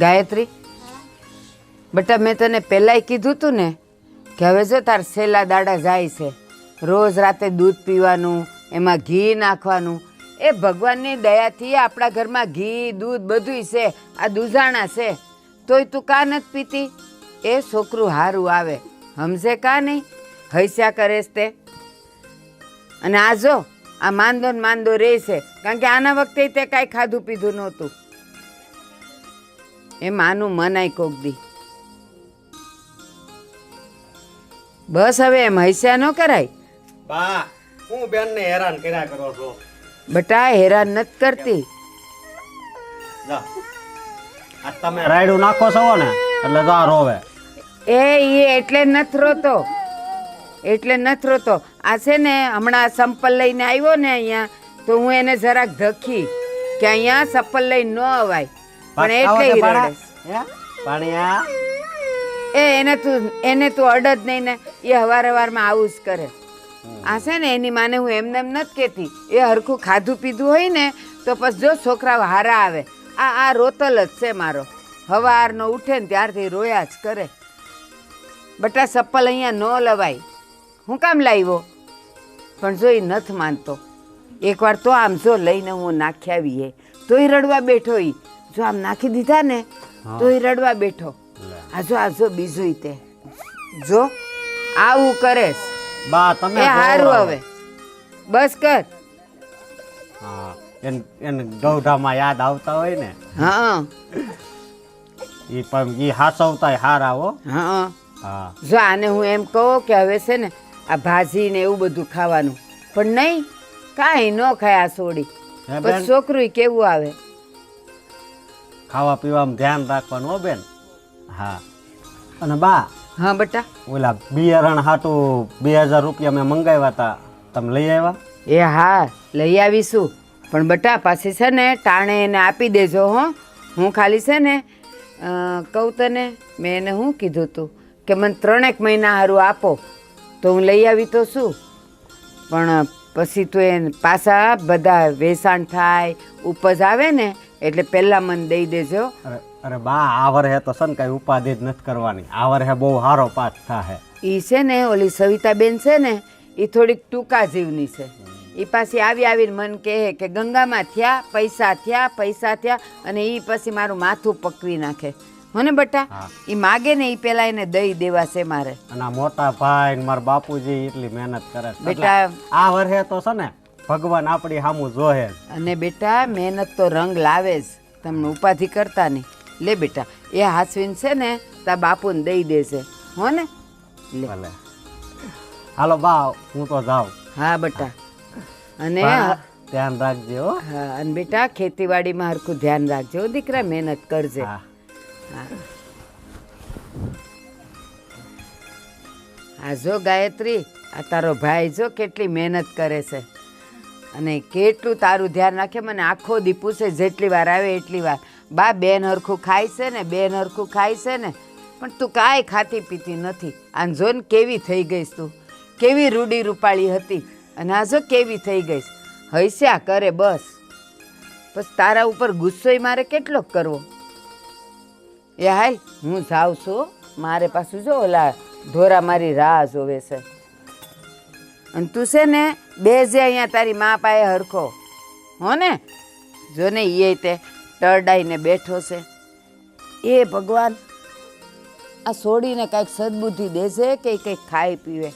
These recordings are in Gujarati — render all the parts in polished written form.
ગાયત્રી, બેટા મેં તને પહેલાંય કીધું તું ને કે હવે જો તાર છેલ્લા દાડા જાય છે, રોજ રાતે દૂધ પીવાનું, એમાં ઘી નાખવાનું. એ ભગવાનની દયાથી આપણા ઘરમાં ઘી દૂધ બધુંય છે, આ દૂધાણા છે, તોય તું કા નથી પીતી? એ છોકરું હારું આવે, સમજે કા નહીં? હૈસ્યા કરેશ તે. અને આ જો આ માંદો ને માંદો રહે છે, કારણ કે આના વખતે તે કાંઈ ખાધું પીધું નહોતું. એમ આનું મનાય કોક દી. બસ હવે એમ હૈસ્યા ન કરાય. બા હું બેનને હેરાન કર્યા કરો છો. બટા હેરાન નથી કરતી. જા આ તમે રાયડું નાખો છો ને એટલે જા રોવે. એ એટલે નથી રોતો, એટલે નથી રોતો. આ છે ને હમણાં સંપલ લઈને આવ્યો ને અહીંયા, તો હું એને જરાક ધખી કે અહીંયા સંપલ લઈને ન અવાય, પણ એટલે રડે. પાણીયા એને તું અડ જ નહીં ને, એ હવારમાં આવું જ કરે. આ છે ને એની માને હું એમને એમ નથી કહેતી, એ હરખું ખાધું પીધું હોય ને તો પછી જો છોકરાઓ હારા આવે. આ રોતલ જ છે મારો, હવારનો ઉઠે ને ત્યારથી રોયા જ કરે. બટા ચપ્પલ અહીંયા ન લવાય, હું કામ લાવ્યો? પણ જો એ નથી માનતો. એકવાર તો આમ જો લઈને હું નાખી આવી, તોય રડવા બેઠો. એ જો આમ નાખી દીધા ને તોય રડવા બેઠો. આ જો બીજું તે જો આવું કરેશ. બા તમે એ હારું હવે બસ કર. હા એને ગૌઢામાં યાદ આવતા હોય ને. હા ઈ પણ ઈ હાસવતા હારા હો. હા હા જો આને હું એમ કહું કે હવે છે ને આ ભાજી ને એવું બધું ખાવાનું, પણ નહીં, કાંઈ ન ખાય આ સોડી. પછી છોકરું કેવું આવે. ખાવા પીવામાં ધ્યાન રાખવાનું હો બેન. હા અને બા. હા બટા. ઓલા બિયારણ હાટું 2000 રૂપિયા મેં મંગાવ્યા હતા, તમે લઈ આવ્યા? એ હા લઈ આવીશું, પણ બટા પાછી છે ને ટાણે એને આપી દેજો. હો હું ખાલી છે ને કહું તને, મેં એને શું કીધું તું કે મને 3 મહિના સારું આપો તો હું લઈ આવી તો શું, પણ પછી તો એ પાછા બધા વેચાણ થાય, ઉપજ આવે ને એટલે પહેલાં મને દઈ દેજો. અરે બા આ વર્ષે તો છે ને કઈ ઉપાધિ જ નથી કરવાની, આ વર્ષે બહુ સારો પાક થાય. એ છે ને ઓલી સવિતાબેન છે ને એ થોડીક ટૂંકા જીવની છે. એ પાછી આવીને મને કહે કે ગંગામાં થયા પૈસા થયા, અને એ પછી મારું માથું પકવી નાખે. હો ને બટા, એ માગે ને એ પેલા એને દઈ દેવા છે મારે. અને મોટા ભાઈ ને મારા બાપુજી એટલી મહેનત કરે બેટા. આ વર્ષે તો છે ને ભગવાન આપણી સામું જોહે. અને બેટા મહેનત તો રંગ લાવે જ, તમને ઉપાધિ કરતા નહીં. લે બેટા એ હાસવીન છે ને તા બાપુને દઈ દેશે. હો ને લે હાલો બા હું તો જાઉં. હા બટા, અને ધ્યાન રાખજે હો. હા અને બેટા ખેતીવાડીમાં હરખું ધ્યાન રાખજો દીકરા, મહેનત કરજે. હા આ જો ગાયત્રી, આ તારો ભાઈ જો કેટલી મહેનત કરે છે અને કેટલું તારું ધ્યાન રાખે. મને આખો દી પૂછે, જેટલી વાર આવે એટલી વાર, બા બેન હરખું ખાય છે ને, બેન હરખું ખાય છે ને, પણ તું કાંઈ ખાતી પીતી નથી. આને જો ને કેવી થઈ ગઈશ તું, કેવી રૂડી રૂપાળી હતી અને આ જો કેવી થઈ ગઈશ. હૈસ્યા કરે બસ. બસ તારા ઉપર ગુસ્સોય મારે કેટલો કરવો. એ હાલ હું જાઉં છું, મારે પાછું જો ઓલા ધોરા મારી રાહ જોવે છે. અને તું છે ને બેજે અહીંયા તારી મા પાસે હરખો. હો ને જો ને એ તે ટરડાઈને બેઠો છે. એ ભગવાન આ છોડીને કાંઈક સદબુદ્ધિ દેશે કે કંઈક ખાઈ પીવે.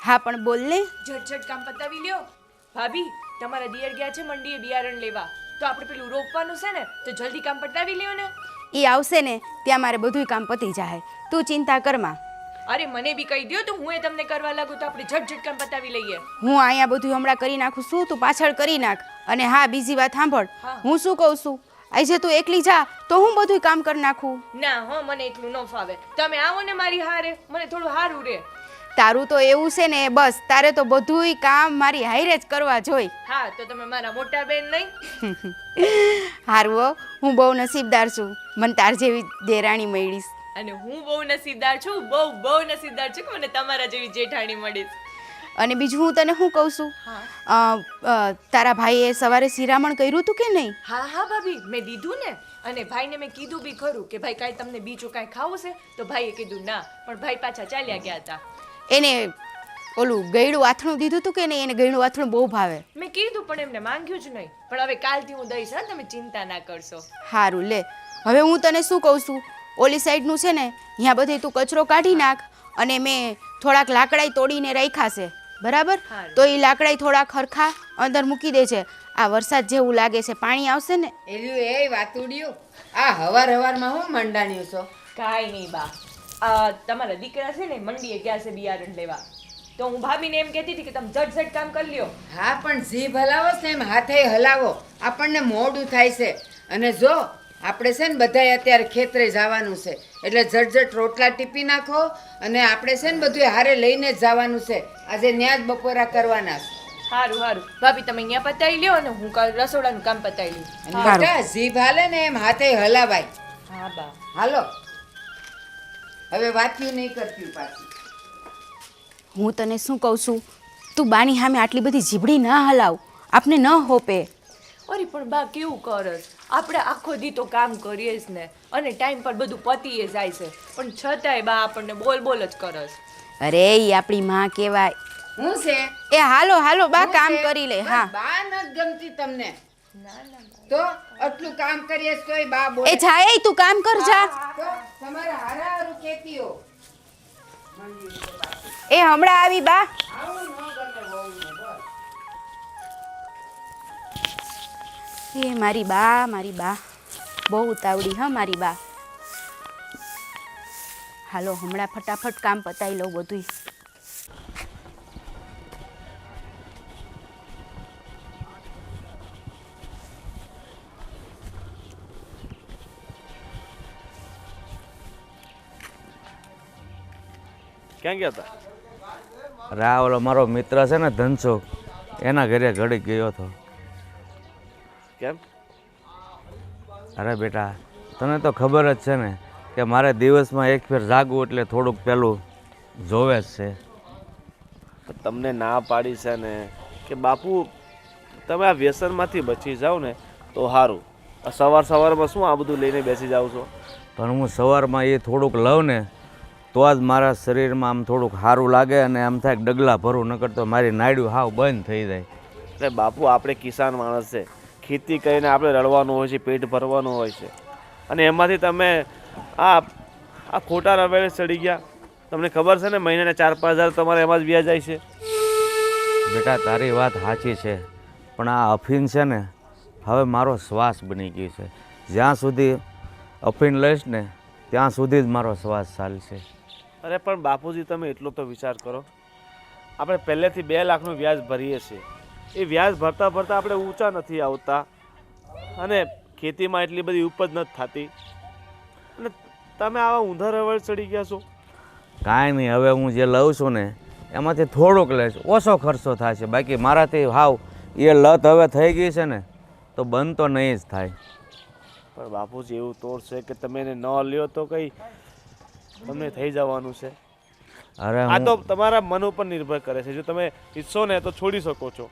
હા પણ બોલ ને. ઝટઝટ કામ પતાવી લ્યો. ભાભી તમારા દિયર ગયા છે મંડીએ બિયારણ લેવા, તો આપણે પેલું રોપવાનું છે ને, તો જલ્દી કામ પતાવી લ્યો ને. એ આવશે ને ત્યાં મારે બધુંય કામ પતી જાય, તું ચિંતા કરમાં. અરે મને બી કહી દો તો હું એ તમને કરવા લાગુ, તો આપણે ઝટઝટ કામ પતાવી લઈએ. હું અહીંયા બધું હમણાં કરી નાખું છું, તું પાછળ કરી નાખ. અને હા બીજી વાત સાંભળ, હું શું કહું છું, આજે તું એકલી જા તો હું બધું કામ કરી નાખું. ના હો, મને એટલું ન ફાવે. તમે આવો ને મારી હારે, મને થોડું હારું રે. તારું તો એવું છે ને બસ તારે તો બધુંય કામ મારી હાઈરે જ કરવા જોઈ. હા તો તમે મારા મોટા બેન નહીં? હારું હો, હું બહુ નસીબદાર છું, મને તાર જેવી દેરાણી મળીશ. અને હું બહુ નસીબદાર છું, બહુ નસીબદાર છું કે મને તમારા જેવી જેઠાણી મળીશ. અને બીજું હું તને શું કહું છું, તારા ભાઈએ સવારે શિરામણ કર્યું હતું કે નહીં? હા હા ભાભી, મેં દીધું ને. અને ભાઈને મેં કીધું બી ખરું કે ભાઈ કાંઈ તમને બીજું કાંઈ ખાવું છે? તો ભાઈએ કીધું ના, પણ ભાઈ પાછા ચાલ્યા ગયા હતા. એને ઓલું ગળ્યું આથણું દીધું હતું કે નહીં? એને ગળ્યું આથણું બહુ ભાવે. મેં કીધું પણ એમને માંગ્યું જ નહીં. પણ હવે કાલથી હું દઈશ, હા, તમે ચિંતા ના કરશો. સારું લે, હવે હું તને શું કહું છું, ઓલી સાઈડનું છે ને ત્યાં બધે તું કચરો કાઢી નાખ, અને મેં થોડાક લાકડાઈ તોડીને રાખ્યા છે, બરાબર? હારું. તો એ લાકડાઈ થોડાક ખરખા અંદર મૂકી દેજે. આ વરસાદ જેવું લાગે છે, પાણી આવશે ને. એલ્યું એ વાતુડિયું, આ હવારમાં હું મંડાણ્યું છો? કાંઈ નહીં બા, તમારા દીકરા છે ને મંડીએ ગયા છે બિયારણ લેવા. તો હું ભાભીને એમ કહેતી હતી કે તમે ઝટ કામ કરી લ્યો. હા પણ જીભ હલાવો ને એમ હાથે હલાવો, આપણને મોડું થાય છે. અને જો આપણે છે ને બધાય અત્યારે ખેતરે જવાનું છે, એટલે ઝટ રોટલા ટીપી નાખો, અને આપણે છે ને બધું હારે લઈને જ જવાનું છે. આજે ન્યા જ બપોરા કરવાના છે. સારું ભાભી, તમે અહીંયા પતાવી લ્યો અને હું કાલ રસોડાનું કામ પતાવી લઉં. અને બેટા જીભ હાલે ને એમ હાથે હલાવાય. હા બા. હાલો, હવે વાત્યું નહીં કરતી પાછી. હું તને શું કહું છું, તું બાની સામે આટલી બધી જીભડી ના હલાવ, આપને ન હોપે. અરે પણ બા કેવું કરસ, આપણે આખો દી તો કામ કરીએ જ ને, અને ટાઈમ પર બધું પતીએ જાય છે, પણ છતાંય બા આપણને બોલ જ કરસ. અરે ઈ આપણી માં કહેવાય. હું છે એ હાલો બા, હું કામ છે? કરી લે. બસ હા, બા નથી ગમતી તમને? તો આટલું કામ કરીએ તોય બા એ બોલે. જાય તું કામ કર જા. તો તમારે હારું કેતી હો. એ હમણાં આવી બા. આવું ન ગમે વહુને, બસ. એ મારી બા બહુ ઉતાવળી હા મારી બા. હાલો હમણાં ફટાફટ કામ પતાવી લઉં બધું. ક્યાં ગયા હતા? અરે આ ઓલો મારો મિત્ર છે ને ધનસુખ, એના ઘરે ઘડીક ગયો હતો. કેમ? અરે બેટા, તને તો ખબર જ છે ને કે મારે દિવસમાં એક ફેર જાગવું એટલે થોડુંક પેલું જોવે જ છે. તમને ના પાડી છે ને કે બાપુ તમે આ વ્યસનમાંથી બચી જાઓ ને તો સારું. સવારમાં શું આ બધું લઈને બેસી જાઓ છો? પણ હું સવારમાં એ થોડુંક લઉં ને તો જ મારા શરીરમાં આમ થોડુંક સારું લાગે, અને આમ થાય ડગલા ભરું, નકર તો મારી નાડ્યું હાવ બંધ થઈ જાય. એટલે બાપુ આપણે કિસાન માણસ છે, ખેતી કરીને આપણે રળવાનું હોય છે, પેટ ભરવાનું હોય છે, અને એમાંથી તમે આ ખોટા રવેડે ચડી ગયા. તમને ખબર છે ને મહિનાને 4-5 હજાર તમારે એમાં જ વ્યાજ જાય છે. બેટા તારી વાત સાચી છે, પણ આ અફીણ છે ને હવે મારો શ્વાસ બની ગયું છે. જ્યાં સુધી અફીણ લઈશ ને ત્યાં સુધી જ મારો શ્વાસ ચાલશે. અરે પણ બાપુજી તમે એટલો તો વિચાર કરો, આપણે પહેલેથી 2 લાખનું વ્યાજ ભરીએ છીએ. એ વ્યાજ ભરતા આપણે ઊંચા નથી આવતા, અને ખેતીમાં એટલી બધી ઉપજ નથી થતી, અને તમે આવા ઊંધા રવડ ચડી ગયા છો. કાંઈ નહીં, હવે હું જે લઉં છું ને એમાંથી થોડુંક લઈશ, ઓછો ખર્ચો થાય છે. બાકી મારાથી હાવ એ લત હવે થઈ ગઈ છે ને તો બંધ તો નહીં જ થાય. પણ બાપુજી એવું તોડ છે કે તમે એને ન લ્યો તો કંઈ તમને થઈ જવાનું છે. અરે આ તો તમારા મન ઉપર નિર્ભર કરે છે. જો તમે ઈચ્છો ને તો છોડી શકો છો.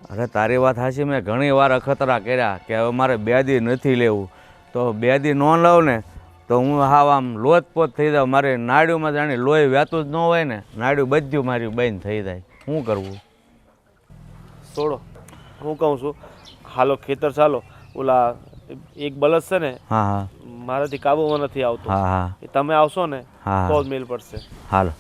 અરે તારી વાત સાચી, મેં ઘણી વાર અખતરા કર્યા કે હવે મારે 2 દી નથી લેવું, તો 2 દી ન લઉં ને તો હું હાવ આમ લોથપોથ થઈ જાઉં. મારી નાડ્યુંમાં જાણે લોહી વહેતું જ ન હોય ને, નાડ્યું બધું મારી બંધ થઈ જાય. શું કરવું? છોડો, હું કહું છું હાલો ખેતર ચાલો. ઓલા એક બળદ છે ને, હા મારાથી કાબુમાં નથી આવતો, હા એ તમે આવશો ને હા. તો જ મેલ પડશે. હાલો.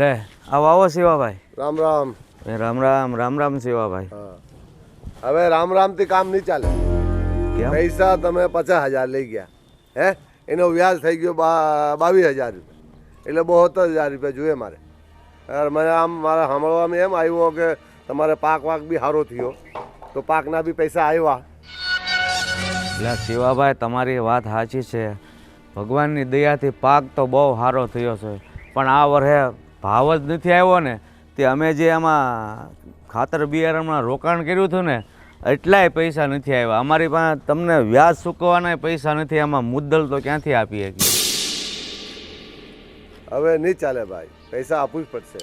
લે આવો શિવાભાઈ. રામ રામ. રામ રામ. રામ રામ શિવાભાઈ. હવે રામ રામ થી કામ નહીં ચાલે. કેમ? પૈસા તમે 50,000 લઈ ગયા, હે એનો વ્યાજ થઈ ગયો 22,000 રૂપિયા. એટલે બહુ 70,000 રૂપિયા જોઈએ મારે. યાર મને આમ મારા સાંભળવામાં એમ આવ્યું કે તમારે પાક વાક બી સારો થયો તો પાકના બી પૈસા આવ્યા. એટલે શિવાભાઈ તમારી વાત સાચી છે. ભગવાનની દયાથી પાક તો બહુ સારો થયો છે, પણ આ વર્ષે ભાવ જ નથી આવ્યો ને. તે અમે જે એમાં ખાતર બિયારણમાં રોકાણ કર્યું હતું ને એટલાય પૈસા નથી આવ્યા. અમારી પાસે તમને વ્યાજ ચૂકવવાના પૈસા નથી, એમાં મુદ્દલ તો ક્યાંથી આપી શકીએ. હવે નહીં ચાલે ભાઈ, પૈસા આપવું જ પડશે.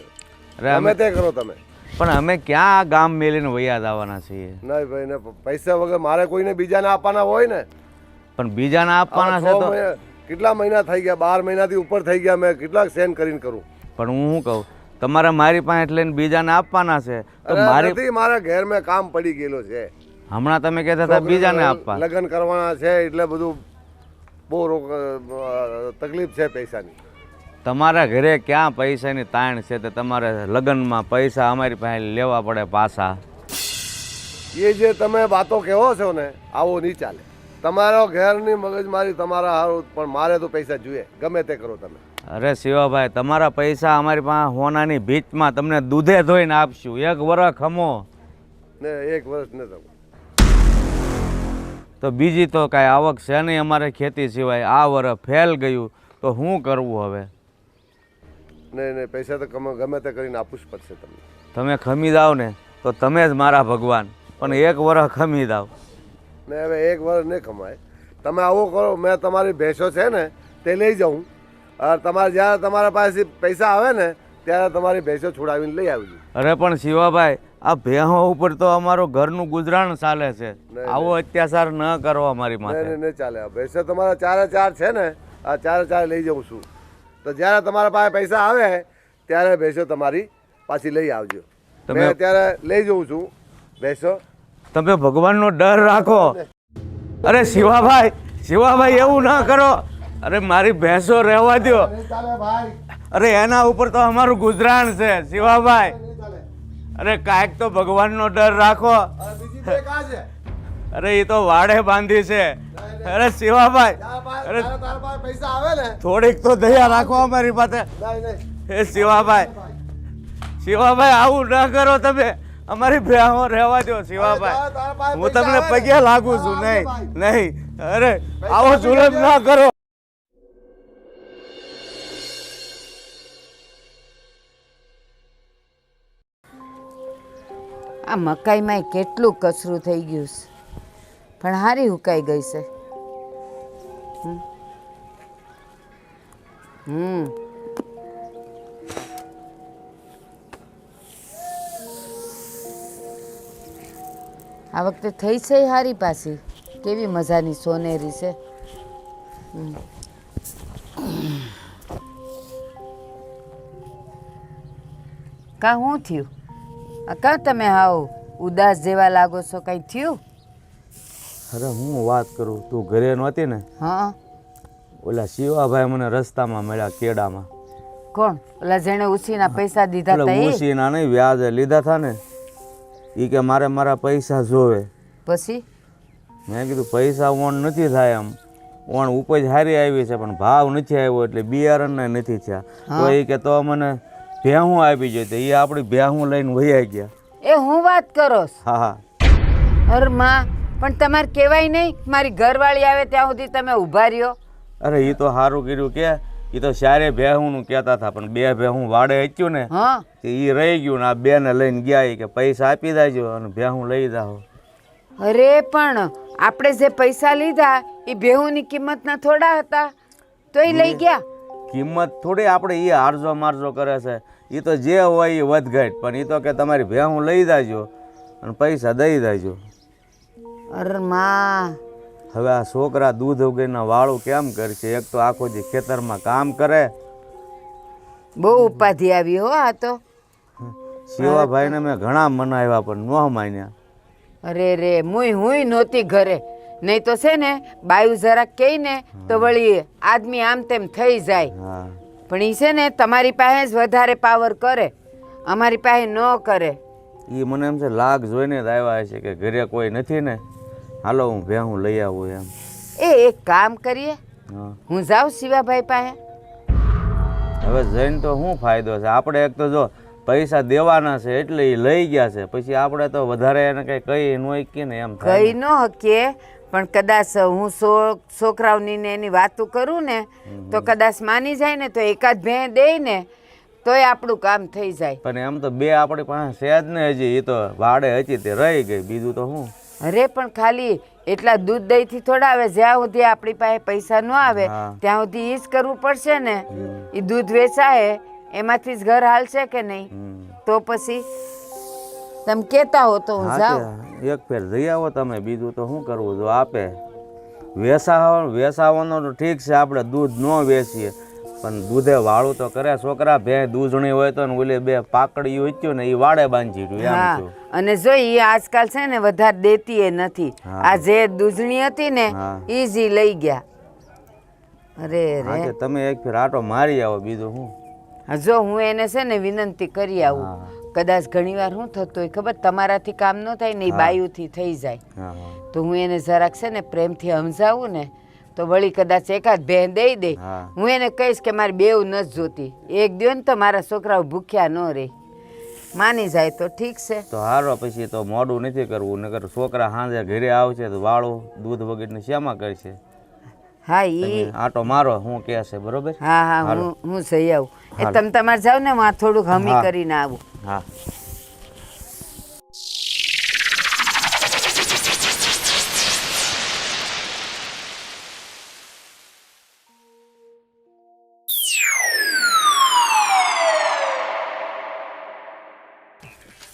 અરે અમે તે કરો તમે. પણ અમે ક્યાં ગામ મેલીને વૈયા આવવાના છીએ? નહીં ભાઈ ને પૈસા વગર મારે કોઈને બીજાને આપવાના હોય ને. પણ બીજાને આપવાના છે તો કેટલા મહિના થઈ ગયા, 12 મહિનાથી ઉપર થઈ ગયા, મેં કેટલાક સેન કરીને કરું. પણ હું શું કહું, તમારે મારી પાસે લઈને બીજાને આપવાના છે તો મારી નથી, મારા ઘેર મેં કામ પડી ગયેલો છે. હમણાં તમે કહેતા હતા બીજાને આપવા. લગ્ન કરવાના છે એટલે બધું બહુ તકલીફ છે પૈસાની. તમારા ઘરે ક્યાં પૈસાની તાણ છે તે તમારે લગ્નમાં પૈસા અમારી પાસે લેવા પડે પાછા. એ જે તમે વાતો કહો છો ને આવો નહીં ચાલે. તમારો ઘરની મગજમારી તમારા હારું, પણ મારે તો પૈસા જોઈએ, ગમે તે કરો તમે. અરે શિવાભાઈ, તમારા પૈસા અમારી પાસે હોનાની ભીતમાં તમને દૂધે ધોઈને આપશું. 1 વર્ષ ખમો ને 1 વર્ષ ને તમે તો બીજી તો કાંઈ આવક છે નહીં અમારે ખેતી સિવાય. આ વર્ષ ફેલ ગયું તો શું કરવું હવે? નહીં પૈસા તો ગમે તે કરીને આપવું જ પડશે તમને. તમે ખમી જાઓ ને તો તમે જ મારા ભગવાન, પણ 1 વર્ષ ખમી જાઓ ને હવે 1 વર્ષ નહીં કમાય. તમે આવું કરો, મેં તમારી ભેંસો છે ને તે લઈ જાઉં, તમારે જ્યારે તમારા પાસે પૈસા આવે ને ત્યારે તમારી ભેંસો છોડાવીને લઈ આવજો. અરે પણ શિવાભાઈ, આ ભેહો ઉપર તો અમારું ઘરનું ગુજરાન ચાલે છે. આવો અત્યાચાર ન કરો અમારી માથે. નહીં ચાલે. ભેંસો તમારા 4 છે ને, આ 4 લઈ જાઉં છું. તો જ્યારે તમારા પાસે પૈસા આવે ત્યારે ભેંસો તમારી પાછી લઈ આવજો. તમે અત્યારે લઈ જઉં છું ભેંસો. તમે ભગવાનનો ડર રાખો. અરે શિવાભાઈ એવું ના કરો. અરે મારી ભેંસો રહેવા દો. અરે એના ઉપર તો અમારું ગુજરાન છે શિવાભાઈ. અરે કાંઈક તો ભગવાનનો ડર રાખો. અરે એ તો વાડે બાંધી છે. અરે શિવાભાઈ, અરે પૈસા આવે ને થોડીક તો દયા રાખો અમારી પાસે. હે શિવાભાઈ આવું ના કરો તમે. અમારી ભેહો રહેવા દો શિવાભાઈ. હું તમને પગે લાગુ છું. નહીં અરે આવો જુલમ ના કરો. આ મકાઈમાં કેટલું કચરું થઈ ગયું છે, પણ હારી હુકાઈ ગઈ છે. આ વખતે થઈ છે હારી પાછી, કેવી મજાની સોનેરી છે. કા શું થયું? કા તમે હાવ ઉદાસ જેવા લાગો છો? કંઈ થયું? અરે હું વાત કરું, તું ઘરે નહોતી ને? હા. ઓલા શિવાભાઈ મને રસ્તામાં મળ્યા કેડામાં. કોણ? ઓલા જેણે ઉછીના પૈસા દીધા હતા એ? ઉછીના નહીં, વ્યાજે લીધા હતા ને. એ કે મારે મારા પૈસા જોવે. પછી મેં કીધું પૈસા ઓણ નથી થાય, એમ ઓણ ઉપજ સારી આવી છે પણ ભાવ નથી આવ્યો એટલે બિયારણ નથી થયા. તો એ કે તો મને ભેહું આપી જોઈએ. એ આપણી ભેહું લઈને વહી ગયા. એ હું વાત કરો? હા. અરે માં, પણ તમારે કહેવાય નહીં મારી ઘરવાળી આવે ત્યાં સુધી તમે ઊભા રહ્યો? અરે એ તો સારું કર્યું કે એ તો સારે ભેહુંનું કહેતા હતા, પણ 2 ભેહું વાડે હચ્યું ને એ રહી ગયું ને આ 2 ને લઈને ગયા. કે પૈસા આપી દેજો અને ભેહું લઈ જાઓ. અરે પણ આપણે જે પૈસા લીધા એ ભેહુંની કિંમતના થોડા હતા, તો એ લઈ ગયા. કિંમત થોડી આપણે એ હારજો મારજો કરે છે. એ તો જે હોય એ વધઘટ, પણ એ તો કે તમારી ભેહું લઈ જાજો અને પૈસા દઈ દેજો. અરે માં, હવે આ છોકરા દૂધ વગરના વાળું કેમ કરશે? એક તો આખો જે ખેતરમાં કામ કરે. બહુ ઉપાધિ આવી હો. આ તો શિવાભાઈને મેં ઘણા મનાવ્યા પણ ન માન્યા. અરે રે, હું નહોતી ઘરે, નહીં તો છે ને બાયુ જરાક કહે ને તો વળી આદમી આમ તેમ થઈ જાય. પણ એ છે ને તમારી પાસે જ વધારે પાવર કરે, અમારી પાસે ન કરે. એ મને એમ છે લાગ જોઈને જ આવ્યા છે કે ઘરે કોઈ નથી ને, હાલો હું ભેહું લઈ આવું એમ. એક કામ કરીએ, હું જાઉં શિવાભાઈ પાસે. હવે જઈને તો શું ફાયદો છે? આપણે એક તો જો પૈસા દેવાના છે એટલે એ લઈ ગયા છે, પછી આપણે તો વધારે એને કઈ કહી ન શકીએ ને એમ થાય કહી ન શકીએ, પણ કદાચ હું છોકરાઓની ને એની વાતો કરું ને તો કદાચ માની જાય ને તો એકાદ ભે દે ને તોય આપણું કામ થઈ જાય. પણ એમ તો બે આપણી પાસે છે જ ને હજી, એ તો વાડે હતી તે રહી ગઈ, બીજું તો શું. અરે પણ ખાલી એટલા દૂધ દહીંથી થોડા આવે, જ્યાં સુધી આપણી પાસે પૈસા ન આવે હા. ત્યાં સુધી એ જ કરવું પડશે ને. એ દૂધ વેચાય એમાંથી જ ઘર હાલશે કે નહીં? તો પછી તમે કહેતા હો તો હું જાઉં. હા, એક ફેર જઈ આવો તમે, બીજું તો શું કરવું. જો આપે વેસાવાનું તો ઠીક છે, આપણે દૂધ ન વેચીએ પણ દૂધે વાળું તો કરે છોકરા. ભે દૂધણી હોય તો ને ઓલી બે પાકડી ઉચ્યું ને એ વાડે બાંધી રહ્યું એમ હા, છું. અને જો એ આજકાલ છે ને વધારે દેતી એ નથી. આ જે દૂધણી હતી ને હા. ઈ જ ઈ લઈ ગયા. અરે હા, રે કે તમે એક ફેર આટો મારી આવો, બીજું શું. હા, જો હું એને છે ને વિનંતી કરી આવું. હા. કદાચ ઘણીવાર શું થતું હોય ખબર, તમારાથી કામ ન થાય ને એ બાયુથી થઈ જાય, હા હા તો હું એને જરાક છે ને પ્રેમથી સમજાવું ને તો વળી કદાચ એકાદ બહેન દઈ દે. હા. હું એને કહીશ કે મારી બેવ નથી જોતી, એક દ્યો ને તો મારા છોકરાઓ ભૂખ્યા ન રહે. માની જાય તો ઠીક છે. તો હારો, પછી તો મોડું નથી કરવું, નકર છોકરા સાંજે ઘરે આવશે તો વાળું દૂધ વગેરે શેમાં કરશે. હા તમે ઈ આટો મારો, હું કહે છે બરોબર. હા હા હું જઈ આવું. એ તમે તમારે જાવ ને હું આ થોડુંક હમી હા. કરીને આવું. હા.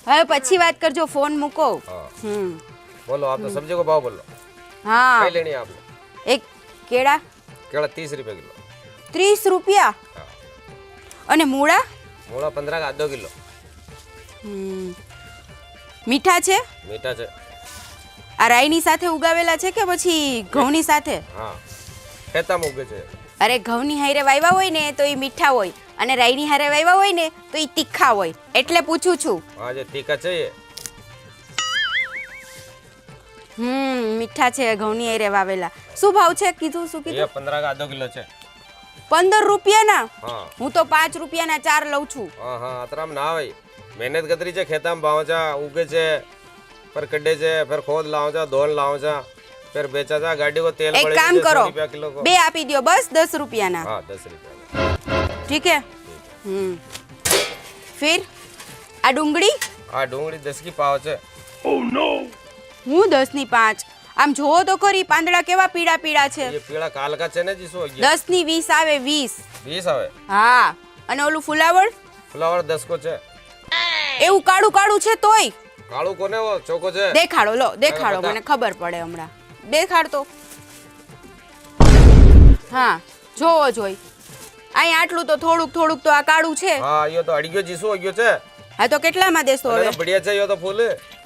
હવે પછી વાત કરજો, ફોન મૂકો. बोलो आप तो सब्जी को भाव बोलो હા कई लेनी है आपने એક કેળા केला 30 रुपए किलो 30 રૂપિયા અને મૂળા मूला 15 का आधो किलो હમ. મીઠા છે? मीठा છે આ રાઈની સાથે ઉગાવેલા છે કે પછી ઘઉંની સાથે? હા ખેતામાં ઉગે છે અરે ઘઉંની હારે વાવ્યા હોય ને તો એ મીઠા હોય અને રાઈની હારે વાવ્યા હોય ને તો એ તીખા હોય, એટલે પૂછું છું. हाँ जो तीखा चाहिए મીઠા છે ઘઉંની હારે વાવેલા. શું ભાવ છે કીધું? શું ये કીધું? 15 का आधो किलो છે 15 રૂપિયાના? हाँ હું તો 5 રૂપિયાના 4 લઉં છું. हाँ हाँ अतराम ना भाई मेहनत कतरी છે ખેતામાં ભાવચા ઉગે છે પર કડે છે फिर खोद लावचा धोन लावचा फिर बेचा जा गाड़ी को तेल એક पड़े કામ કરો, 100 रुपया किलो को બે આપી દો બસ 10 રૂપિયાના. हाँ 10 रुपया ठीक है. फिर આ ડુંગળી हाँ डूंगरी 10 की पाव છે હું 10 ની 5. આમ જોવો તો ખરી પાંદડા કેવા પીળા પીળા છે. ये पीला काल का છે ને જી 100 10 ની 20 આવે 20. 20 આવે હા, અને ઓલું ફુલાવર ફ્લાવર 10 को છે એવું કાળું કાળું છે તોય. કાળું કોને વો ચોકો છે દેખાડો, લો દેખાડો, મને ખબર પડે હમણાં. દેખાડ તો. હા, જોવો જોઈ. અહીં આટલું તો થોડુંક થોડુંક તો આ કાળું છે. હા યો તો અડીગયો જીસો અગ્યો છે હા, તો કેટલામાં દેશો અરે હવે? તો બઢિયા છે યો તો ફૂલ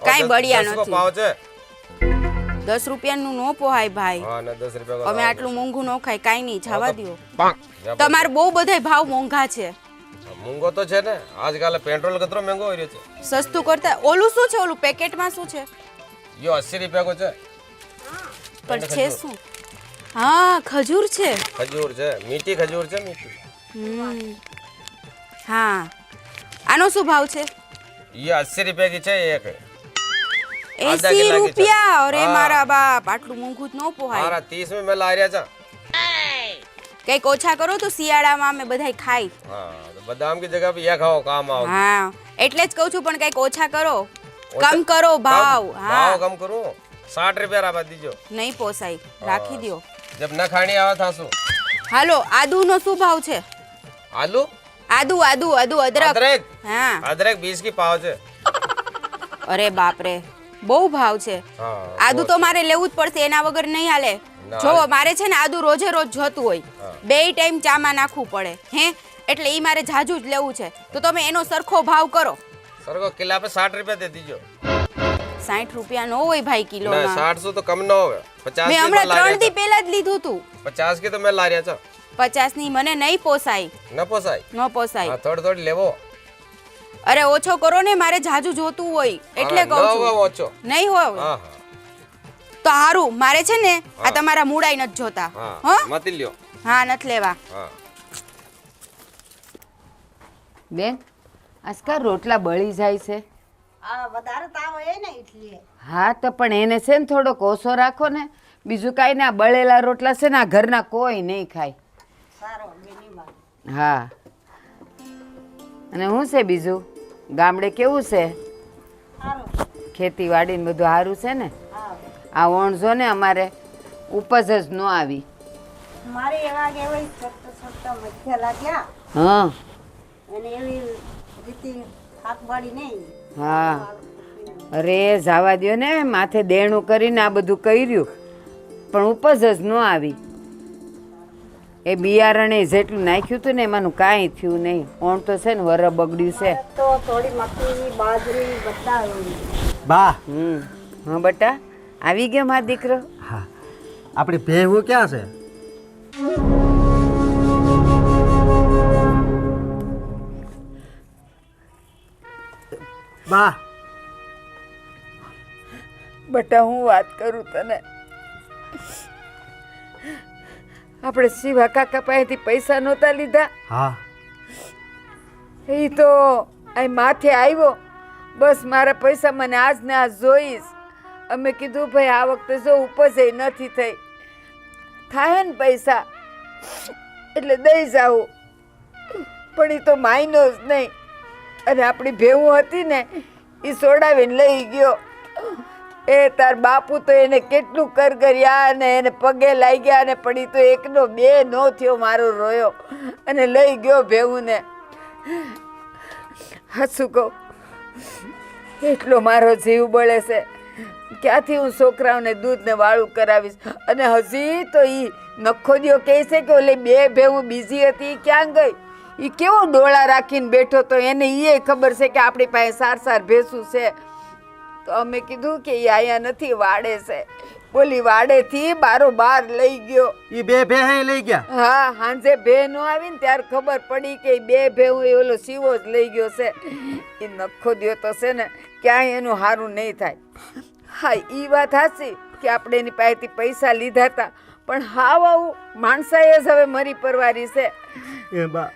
કાંઈ બઢિયા 10 को નથી. પાવ છે 10 રૂપિયાનું નો પોહાય ભાઈ. હા ને 10 રૂપિયા કો અમે આટલું મોંઘું નો ખાય, કાંઈ નહીં, જવા દ્યો. તમાર તમારે બહુ બધાય ભાવ મોંઘા છે. મૂંગો તો છે ને આજકાલ પેટ્રોલ કતરો મહેંગો હોય રહ્યો છે સસ્તું કરતા ઓલું શું છે? ઓલું પેકેટમાં શું છે? યો 80 રૂપિયા કો છે પણ છે શું? હા, ખજૂર છે. ખજૂર છે મીઠી ખજૂર છે મીઠી હમ. હા, આનો શું ભાવ છે? ये 80 રૂપિયા की છે એક 80 આધા કિલા की રૂપિયા? અરે હા. મારા બાપ, આટલું મોંઘું જ ન પોહાય. મારા 30 में मैं ला રહ્યા છે કઈક ઓછા કરો તો શિયાળામાં અમે બધાય ખાઈ. હા તો બદામ की जगह पे ये खाओ काम आओ હા, એટલે જ કહું છું, પણ કઈક ઓછા કરો, કમ કરો ભાવ. भाव હા, कम करूं 60 रुपया राबा दीजो નહીં પોસાય, રાખી દ્યો. जब न खानी आवा था सु હાલો, આદુનો શું ભાવ છે? आलू આદુ આદુ આદુ અદરક. अदरक હા, अदरक 20 की पाव છે અરે બાપ રે, બહુ ભાવ છે. હા આદુ તો મારે લેવું જ પડશે, એના વગર નહીં હાલે. ના. જો મારે છે ને આદુ રોજે રોજ જોતું હોય, 2 ટાઈમ ચામાં નાખવું પડે હે, એટલે ઈ મારે જાજુ જ લેવું છે. તો તમે એનો સરખો ભાવ કરો. सर को किला पे 60 रुपया दे दीजो 60 રૂપિયા નો હોય ભાઈ ना કિલોમાં. 60 से तो कम ना होवे 50 મેં की હમણાં मैं ला 3 દી रहा પહેલા જ લીધું હતું. था 50 की तो मैं ला रहा था 50 ની મને નહીં પોસાય, न पोसाई ન પોસાય. हाँ थोड़ी थोड़ी लेवो અરે ઓછો કરો ને, મારે જાજુ જોતું હોય એટલે કહું ન હોવે છું. ઓછો નહીં હોય हाँ हाँ તો હારું, મારે છે ને આ તમારા મૂળાઈ નથી જોતા. हाँ હા मत लियो હા, નથી લેવા. हाँ બેન આજકાલ રોટલા બળી જાય છે. હા તો પણ એને છે ને થોડોક ઓછો રાખો ને. બીજું કાંઈ ના, બળેલા રોટલા છે ને આ ઘરના કોઈ નહીં ખાય. હા અને શું છે બીજું? ગામડે કેવું છે? ખેતીવાડી ને બધું સારું છે ને? આ ઓણજો ને અમારે ઉપજ જ ન આવી. હા હા અરે જવા દ્યો ને, માથે દેણું કરીને આ બધું કર્યું પણ ઉપજ જ ન આવી. એ બિયારણે જેટલું નાખ્યું હતું ને એમાંનું કાંઈ થયું નહીં. ઓણ તો છે ને વર બગડ્યું છે. બા હા બટા આવી ગયો મારો દીકરો. હા આપણી ભેહું ક્યાં છે? બા બટા હું વાત કરું તને, આપણે શિવા કાકા પાસેથી પૈસા નહોતા લીધા. હા એ તો અહીં માથે આવ્યો, બસ મારા પૈસા મને આજ ને આજ જોઈશ. અમે કીધું ભાઈ આ વખતે જો ઉપજ નથી થઈ, થાય ને પૈસા એટલે દઈ જાઉં, પણ એ તો માયનો જ નહીં. અને આપણી ભેવું હતી ને એ સોડાવીને લઈ ગયો. એ તાર બાપુ તો એને કેટલું કરગર્યા અને એને પગે લાગ્યા ને પણ એ તો એકનો બે નો થયો, મારો રોયો અને લઈ ગયો ભેવુંને. હાસું કહું એટલો મારો જીવ બળે છે, ક્યાંથી હું છોકરાઓને દૂધ ને વાળું કરાવીશ. અને હજી તો એ નખોદીઓ કહે છે કે ઓલી બે ભેવું બીજી હતી એ ક્યાં ગઈ? એ કેવો ડોળા રાખીને બેઠો તો એને એ ખબર છે કે આપણી પાસે સાર સાર ભેંસું છે. તો અમે કીધું કે એ અહીંયા નથી, વાડે છે. બોલી વાડેથી બારોબાર લઈ ગયો. એ બે ભેહે લઈ ગયા? હા હાંજે ભે નો આવી ને ત્યારે ખબર પડી કે ઈ બે ભેવું એ ઓલો શિવો જ લઈ ગયો છે. એ નખો દ્યો તો છે ને ક્યાંય એનું સારું નહીં થાય. હા એ વાત સાચી કે આપણે એની પાસેથી પૈસા લીધા હતા, પણ હાવ આવું માણસાએ જ હવે મરી પરવારી છે. એ બા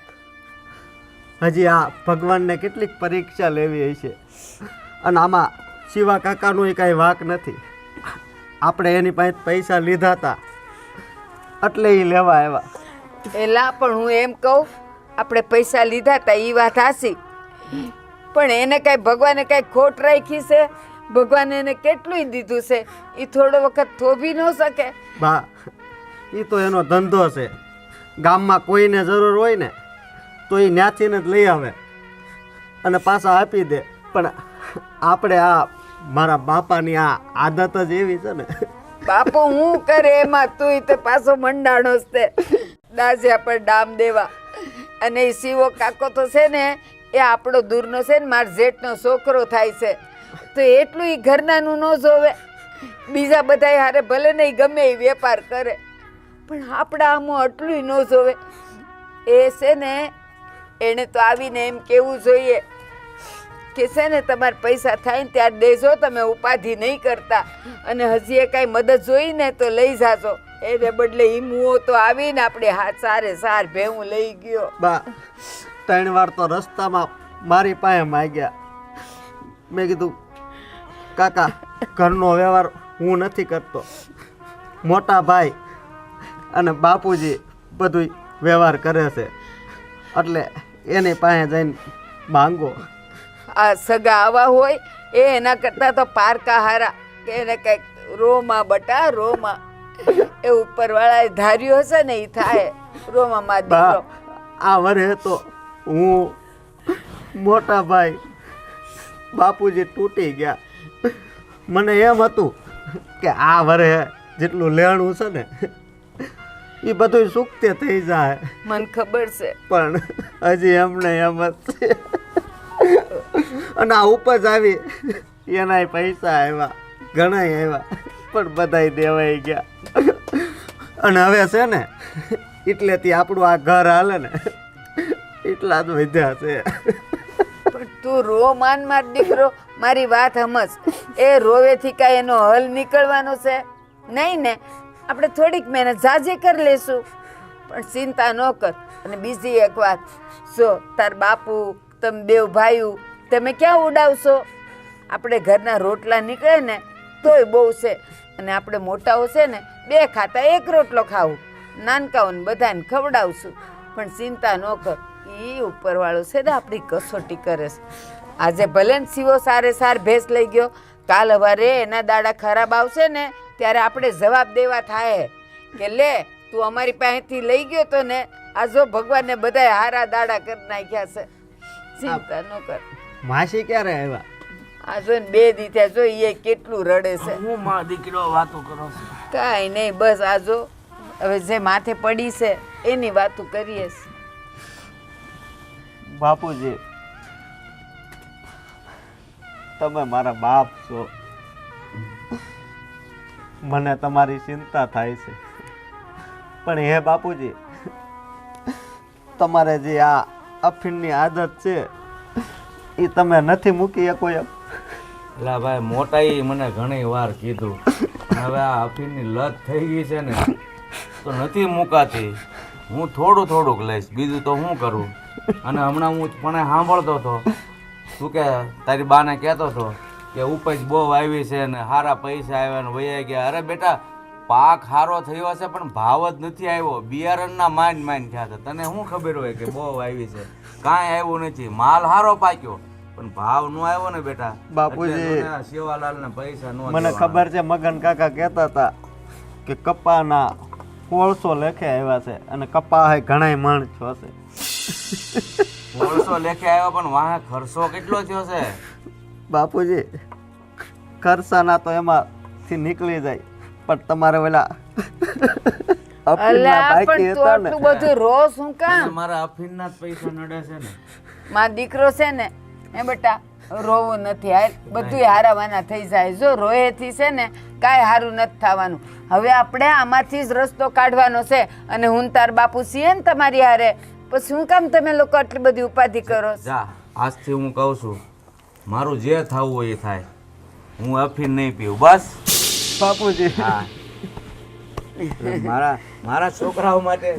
હજી આ ભગવાનને કેટલીક પરીક્ષા લેવી હશે, અને આમાં શિવા કાકાનો એ કાંઈ વાંક નથી. આપણે એની પાસે પૈસા લીધા હતા એટલે એ લેવા આવ્યા. એલા પણ હું એમ કહું, આપણે પૈસા લીધા હતા એ વાત સાચી, પણ એને કાંઈ ભગવાને કાંઈ ખોટ રાખી છે? ભગવાને એને કેટલું દીધું છે, એ થોડો વખત થોભી ન શકે? બા એ તો એનો ધંધો છે, ગામમાં કોઈને જરૂર હોય ને તો એ ન્યાથીને જ લઈ આવે અને પાછા આપી દે. પણ આપણે આ મારા બાપાની આ આદત જ એવી છે ને. બાપો હું કરે એમાં તું તો પાછો મંડાણો જ તે દાજ્યા પર ડામ દેવા. અને એ શિવો કાકો તો છે ને એ આપણો દૂરનો છે ને, માર જેઠનો છોકરો થાય છે, તો એટલું એ ઘરનાનું ન જોવે. બીજા બધા હારે ભલે નહીં ગમે એ વેપાર કરે, પણ આપણા આમાં આટલું ન જોવે. એ છે ને એણે તો આવીને એમ કેવું જોઈએ કે છે ને તમારે પૈસા થાય ને ત્યારે દેજો, તમે ઉપાધિ નહીં કરતા. અને હજી એ કાંઈ મદદ જોઈ ને તો લઈ જાજો. એને બદલે એ મુઓ તો આવીને આપણે હાથ સારે સાર ભેવું લઈ ગયો. બા 3 વાર તો રસ્તામાં મારી પાસે માગ્યા. મેં કીધું કાકા ઘરનો વ્યવહાર હું નથી કરતો, મોટા ભાઈ અને બાપુજી બધું વ્યવહાર કરે છે, એટલે એની પાસે જઈને માંગો. આ સગા આવા હોય એ એના કરતાં તો પારકા હારા, કે એને કંઈક રોમાં બટા રોમાં એ ઉપરવાળાએ ધાર્યું હશે ને એ થાય. રોમાં માં બા દીકરો આ વરે તો હું મોટા ભાઈ બાપુજી તૂટી ગયા. મને એમ હતું કે આ વરે જેટલું લેણું છે ને એ બધું સુખતે થઈ જાય, મને ખબર છે. પણ હજી એમને એમ જ છે. અને આ ઉપજ આવી એનાય પૈસા આવ્યા, ઘણા આવ્યા, પણ બધાય દેવાઈ ગયા. અને હવે છે ને એટલેથી આપણું આ ઘર હાલે ને એટલા જ વધ્યા છે. પણ તું રો માન માર દીકરો, મારી વાત સમજ. એ રોવેથી કાંઈ એનો હલ નીકળવાનો છે નહીં ને. આપણે થોડીક મહેનત જાજે કરી લેશું, પણ ચિંતા ન કર. અને બીજી એક વાત, જો તાર બાપુ તમે બેવ ભાઈઓ તમે ક્યાં ઉડાવશો? આપણે ઘરના રોટલા નીકળે ને તોય બહુ છે, અને આપણે મોટાઓ છે ને 2 ખાતા 1 રોટલો ખાવું, નાનકાઓને બધાને ખવડાવશું. પણ ચિંતા ન કર, એ ઉપરવાળો છે ને આપણી કસોટી કરે છે. આજે ભલે ને સીવો સારે સાર ભેંસ લઈ ગયો, કાલ હવારે એના દાડા ખરાબ આવશે ને ત્યારે આપણે જવાબ દેવા થાય કે લે તું અમારી પાસેથી લઈ ગયો તો ને, આ જો ભગવાનને બધાય હારા દાડા કરી નાખ્યા છે. ચિંતા ન કર. માસી ક્યારે આવ્યા? આ જો ને 2 દી થયા, જો એ કેટલું રડે છે. હું મારો દીકરો વાતો કરો છું. કાંઈ નહીં, બસ આ જો હવે જે માથે પડી છે એની વાતો કરીએ છે. બાપુજી, તમે મારા બાપ છો, મને તમારી ચિંતા થાય છે. પણ હે બાપુજી, તમારે જે આ અફીણની આદત છે એ તમે નથી મૂકી શકો એમ? એટલે ભાઈ મોટાઈ મને ઘણી વાર કીધું, હવે આ અફીણની લત થઈ ગઈ છે ને તો નથી મુકાતી. હું થોડું થોડુંક લઈશ, બીજું તો હું કરું. અને હમણાં હું પણ સાંભળતો હતો, તું કે તારી બાને કહેતો હતો કે ઉપજ બહુ આવી છે ને સારા પૈસા આવ્યા ને વૈયા ગયા. અરે બેટા, પાક સારો થયો છે પણ ભાવ જ નથી આવ્યો. બિયારણના માંડ થયા હતા. તને શું ખબર હોય કે બહુ આવી છે? કાંઈ આવ્યું નથી. માલ સારો પાક્યો પણ ભાવ ન આવ્યો ને બેટા. બાપુજી, સેવાલાલ ને પૈસા નો મને ખબર છે, મગન કાકા કહેતા હતા કે કપાના 1600 લેખે આવ્યા છે અને કપા ઘણાય મણ છો છે. 1600 લેખે આવ્યો પણ વાહ ખર્ચો કેટલો થયો છે? બાપુજી, ખર્ચાના તો એમાંથી નીકળી જાય, પણ તમારે ઓલા અફીણના અલા બાકી પણ તું હતા ને, આટલું બધું રોસ હું કામ? મારા અફીણના જ પૈસા નડે છે ને. મારો દીકરો છે ને એ બેટા રોવું નથી, હાલ બધું હારાવાના થઈ જાય. જો રોયેથી છે ને કાંઈ સારું નથી થવાનું. હવે આપણે આમાંથી જ રસ્તો કાઢવાનો છે. અને હું તાર બાપુ છીએ ને તમારી હારે, પછી શું કામ તમે લોકો આટલી બધી ઉપાધિ કરો? જા, આજથી હું કહું છું, મારું જે થવું હોય એ થાય. હું અફીણ નહીં પીવું બસ. બાપુજી. હા, મારા છોકરાઓ માટે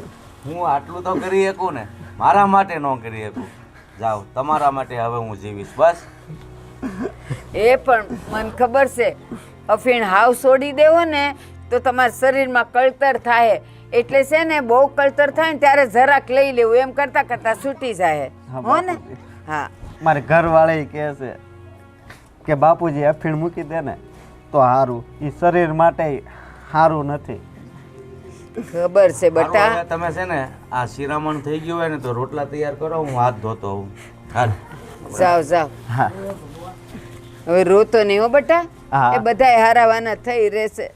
હું આટલું તો કરી શકું ને, મારા માટે ન કરી શકું. જાઓ, તમારા માટે હવે હું જીવીશ બસ. એ પણ મને ખબર છે, અફીણ હાવ છોડી દેવો ને તો તમારા શરીરમાં કળતર થાય. એટલે છે ને બહુ કળતર થાય ને ત્યારે જરાક લઈ લેવું, એમ કરતા કરતા છૂટી જાય. હો ને? હા. મારે ઘરવાળી કહે છે કે બાપુજી અફીણ મૂકી દે ને તો સારું, એ શરીર માટે સારું નથી. ખબર છે સારું, બટા. હવે તમે છે ને આ શિરામણ થઈ ગયું હોય ને તો રોટલા તૈયાર કરો, હું હાથ ધોતો હોઉં. હાલ. જાઓ જાઓ. હા હવે રોતો નહીં હો બટા, હા. એ બધાય હારાવાના થઈ રહેશે.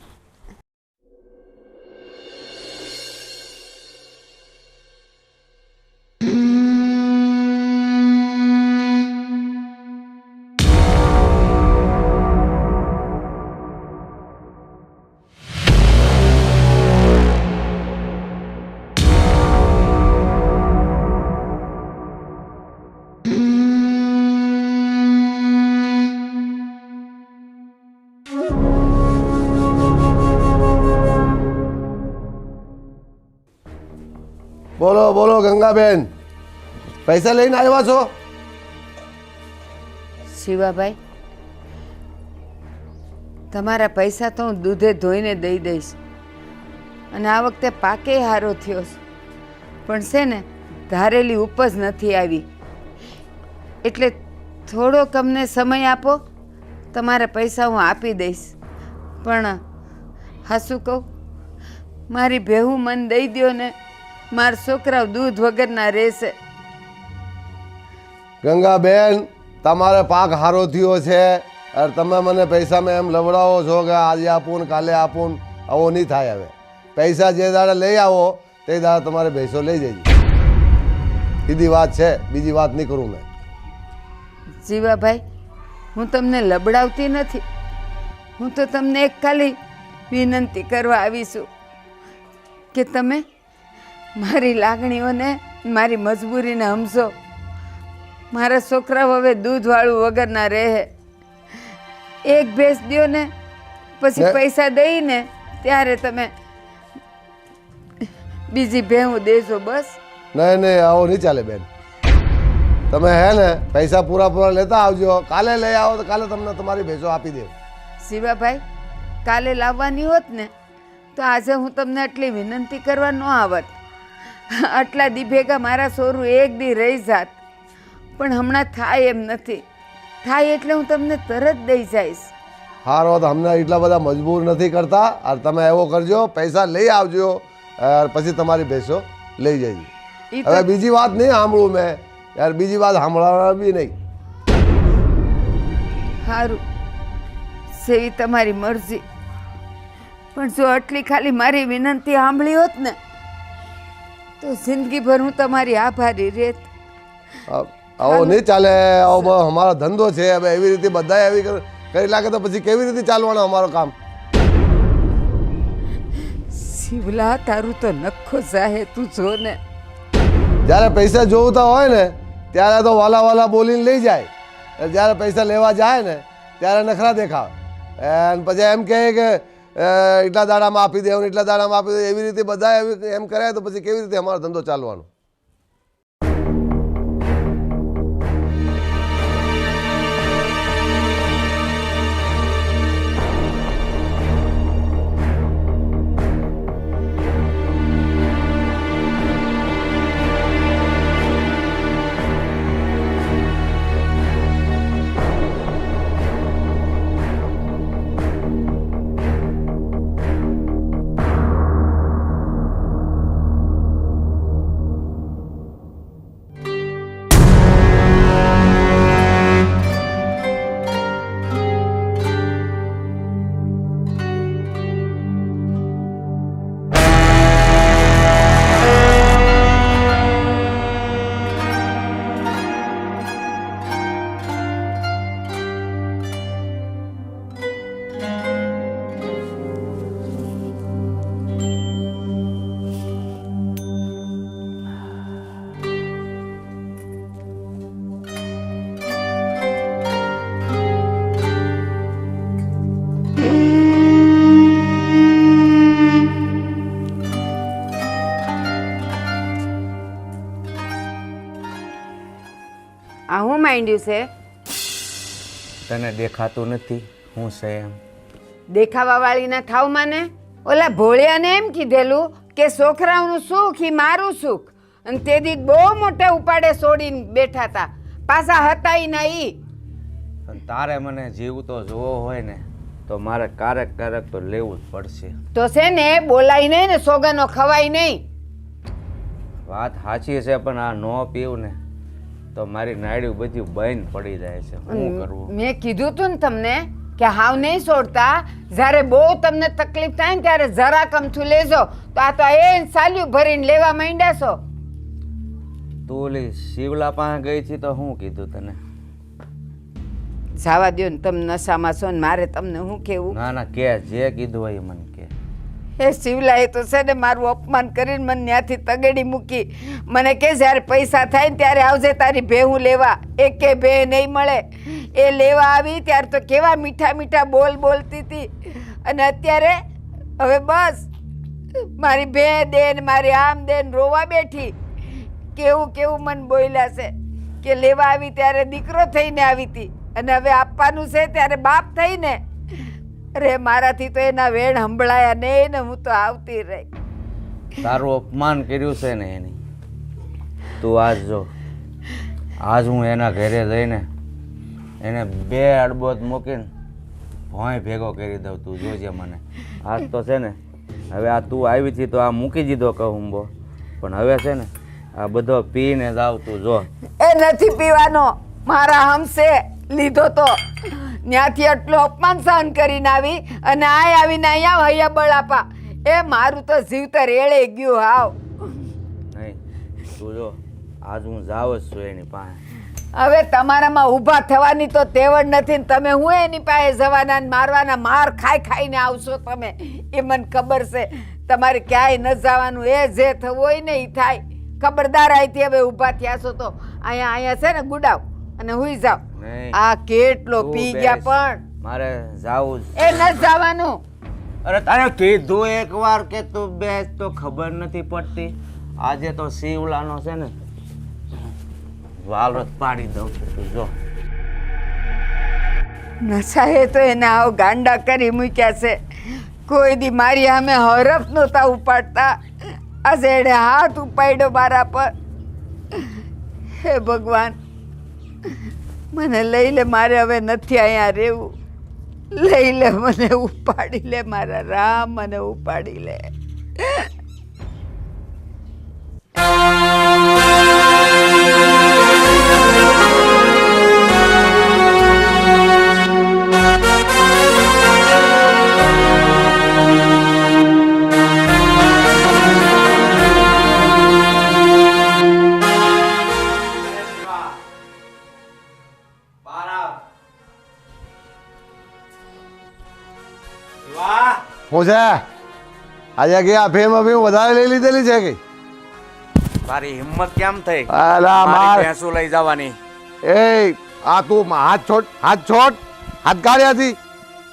બોલો બોલો ગંગાબેન, પૈસા લઈને આવ્યા છો? શિવાભાઈ, તમારા પૈસા તો હું દૂધે ધોઈને દઈ દઈશ. અને આ વખતે પાકે હારો થયો છે, પણ છે ને ધારેલી ઉપજ નથી આવી. એટલે થોડોક અમને સમય આપો, તમારા પૈસા હું આપી દઈશ. પણ હા શું કહું, મારી ભેહું મન દઈ દ્યો ને, મારા છોકરાઓ દૂધ વગરના રહેશે. ગંગાબેન, તમારે પાક સારો થયો છે અને તમે મને પૈસામાં એમ લવડાવો છો કે આજે આપું ને કાલે આપું ને, આવો નહીં થાય. હવે પૈસા જે દાડે લઈ આવો તે દાડે તમારે ભેંસો લઈ જજો. સીધી વાત છે, બીજી વાત નહીં કરું મેં. જીવાભાઈ, હું તમને લબડાવતી નથી, હું તો તમને એક ખાલી વિનંતી કરવા આવી છું કે તમે મારી લાગણીઓને, મારી મજબૂરીને સમજો. મારા છોકરાઓ હવે દૂધવાળું વગરના રહે. એક ભેંસ દ્યો ને, પછી પૈસા દઈને ત્યારે તમે બીજી ભેહું દેજો બસ. નહીં નહીં, આવો નહીં ચાલે બેન. તમે હે ને પૈસા પૂરા લેતા આવજો. કાલે લઈ આવો તો કાલે તમને તમારી ભેંસો આપી દઉં. શિવાભાઈ, કાલે લાવવાની હોત ને તો આજે હું તમને આટલી વિનંતી કરવા ન આવત. આટલા દી ભેગા મારા સોરું એક દી રહી જાત, પણ હમણાં થાય એમ નથી. થાય એટલે હું તમને તરત દઈ જઈશ. હારો તો અમને એટલા બધા મજબૂર નથી કરતા. અને તમે એવો કરજો, પૈસા લઈ આવજો, પછી તમારી ભેંસો લઈ જજો. ઈ તો હવે બીજી વાત નહીં સાંભળું મેં યાર, બીજી વાત સાંભળવા બી નહીં. સારું, સેવી તમારી મરજી, પણ જો આટલી ખાલી મારી વિનંતી સાંભળી હોત ને તો જિંદગીભર હું તમારી આભારી રહેત. આવો નહીં ચાલે. આવો અમારો ધંધો છે. હવે એવી રીતે બધા એવી કરી લાગે તો પછી કેવી રીતે ચાલવાનું અમારું કામ? શિવલા, તારું તો નખો જાહે, તું જો ને. જ્યારે પૈસા જોવતા હોય ને ત્યારે તો વાલા બોલીને લઈ જાય. જ્યારે પૈસા લેવા જાય ને ત્યારે નખરા દેખાવે. અને પછી એમ કહે કે એટલા દાડામાં આપી દે, એટલા દાડામાં આપી દે. એવી રીતે બધા એમ કરે તો પછી કેવી રીતે અમારો ધંધો ચાલવાનો? આ હું માંડ્યું છે? તને દેખાતું નથી હું છે એમ? દેખાવા વાળી ના થાવ મને. ઓલા ભોળિયાને એમ કીધેલું કે છોકરાઓનું સુખ ઈ મારું સુખ, અને તે દી બહુ મોટા ઉપાડે છોડીને બેઠા હતા, પાછા હતા ઈ ના ઈ. પણ તારે મને જીવતો જોવો હોય ને તો મારે ક્યારેક તો લેવું જ પડશે. તો છે ને બોલાય નહીં ને સોગાનો ખવાય નહીં. વાત સાચી છે, પણ આ નો પીવું ને તો મારી નાડ્યું બધું બંધ પડી જાય છે. શું કરવું? મેં કીધું તું ને તમને કે હાવ નહીં છોડતા. જ્યારે બહુ તમને તકલીફ થાય ને ત્યારે જરા કમથું લેજો. તો આ તો એ સાલ્યું ભરીને લેવા માંડ્યા છો. તું ઓલી શિવલા પાસે ગઈ હતી તો શું કીધું તને? જવા દો ને, તમે નશામાં છો ને મારે તમને શું કેવું? ના કે જે કીધું હોય એ મને કે. એ શિવલાએ તો છે ને મારું અપમાન કરીને મને ત્યાંથી તગેડી મૂકી. મને કે જ્યારે પૈસા થાય ને ત્યારે આવજે તારી ભેહું લેવા. એકે ભે નહીં મળે. એ લેવા આવી ત્યારે તો કેવા મીઠા મીઠા બોલ બોલતી હતી, અને અત્યારે હવે બસ મારી ભે દે ને મારી આમ દે ને રોવા બેઠી. કેવું મને બોલ્યા છે કે લેવા આવી ત્યારે દીકરો થઈને આવી હતી, અને હવે આપવાનું છે ત્યારે બાપ થઈને. અરે મારાથી તો એના વેણ સંભળાયા નહીં ને હું તો આવતી રહી. તારું અપમાન કર્યું છે ને એની. તું આજ જો, આજ હું એના ઘરે જઈને એને 2 અડબોત મૂકીને ભોંય ભેગો કરી દઉં. તું જોજે મને. આજ તો છે ને હવે આ તું આવી હતી તો આ મૂકી દીધો કહુંબો, પણ હવે છે ને આ બધો પીને જ આવ. તું જો, એ નથી પીવાનો. મારા હમસે લીધો તો ત્યાંથી આટલું અપમાન સહન કરીને આવી, અને આવીને અહીંયા હૈયા બળાપા. એ મારું તો જીવતર એળે ગયું હાવ. નહીં તું જો, આજ હું જાવ જ છું એની પાસે. હવે તમારામાં ઊભા થવાની તો તેવડ નથી ને તમે હું એની પાસે જવાના ને મારવાના. માર ખાઈને આવશો તમે, એ મને ખબર છે. તમારે ક્યાંય ન જવાનું. એ જે થવું હોય ને એ થાય. ખબરદાર અહીંથી હવે ઊભા થયા છો તો અહીંયા છે ને ગુડાવ અને હુઈ જાવ. આ કેટલો પી ગયા પણ મારે જાવું જ. એ ન જવાનું. અરે તારે કીધું એકવાર કે તું બેસ તો ખબર નથી પડતી. આજે તો શિવલાનો છે ને વાલરત પાડી દઉં છું તું જો. નશાએ તો એને આવ ગાંડા કરી મૂક્યા છે. કોઈ દી મારી સામે હરફ નહોતા ઉપાડતા, આજે એણે હાથ ઉપાડ્યો મારા પર. હે ભગવાન, મને લઈ લે, મારે હવે નથી અહીંયા રહેવું. લઈ લે મને, ઉપાડી લે મારા રામ, મને ઉપાડી લે. હું છે આજે કે આ ફેમ અભી વધારે લઈ લીધેલી છે કે તારી હિંમત કેમ થઈ અલા મારી માર ભેંસું લઈ જવાની? એ આ તું હાથ છોડ, હાથ છોડ, હાથ કાઢ્યાથી.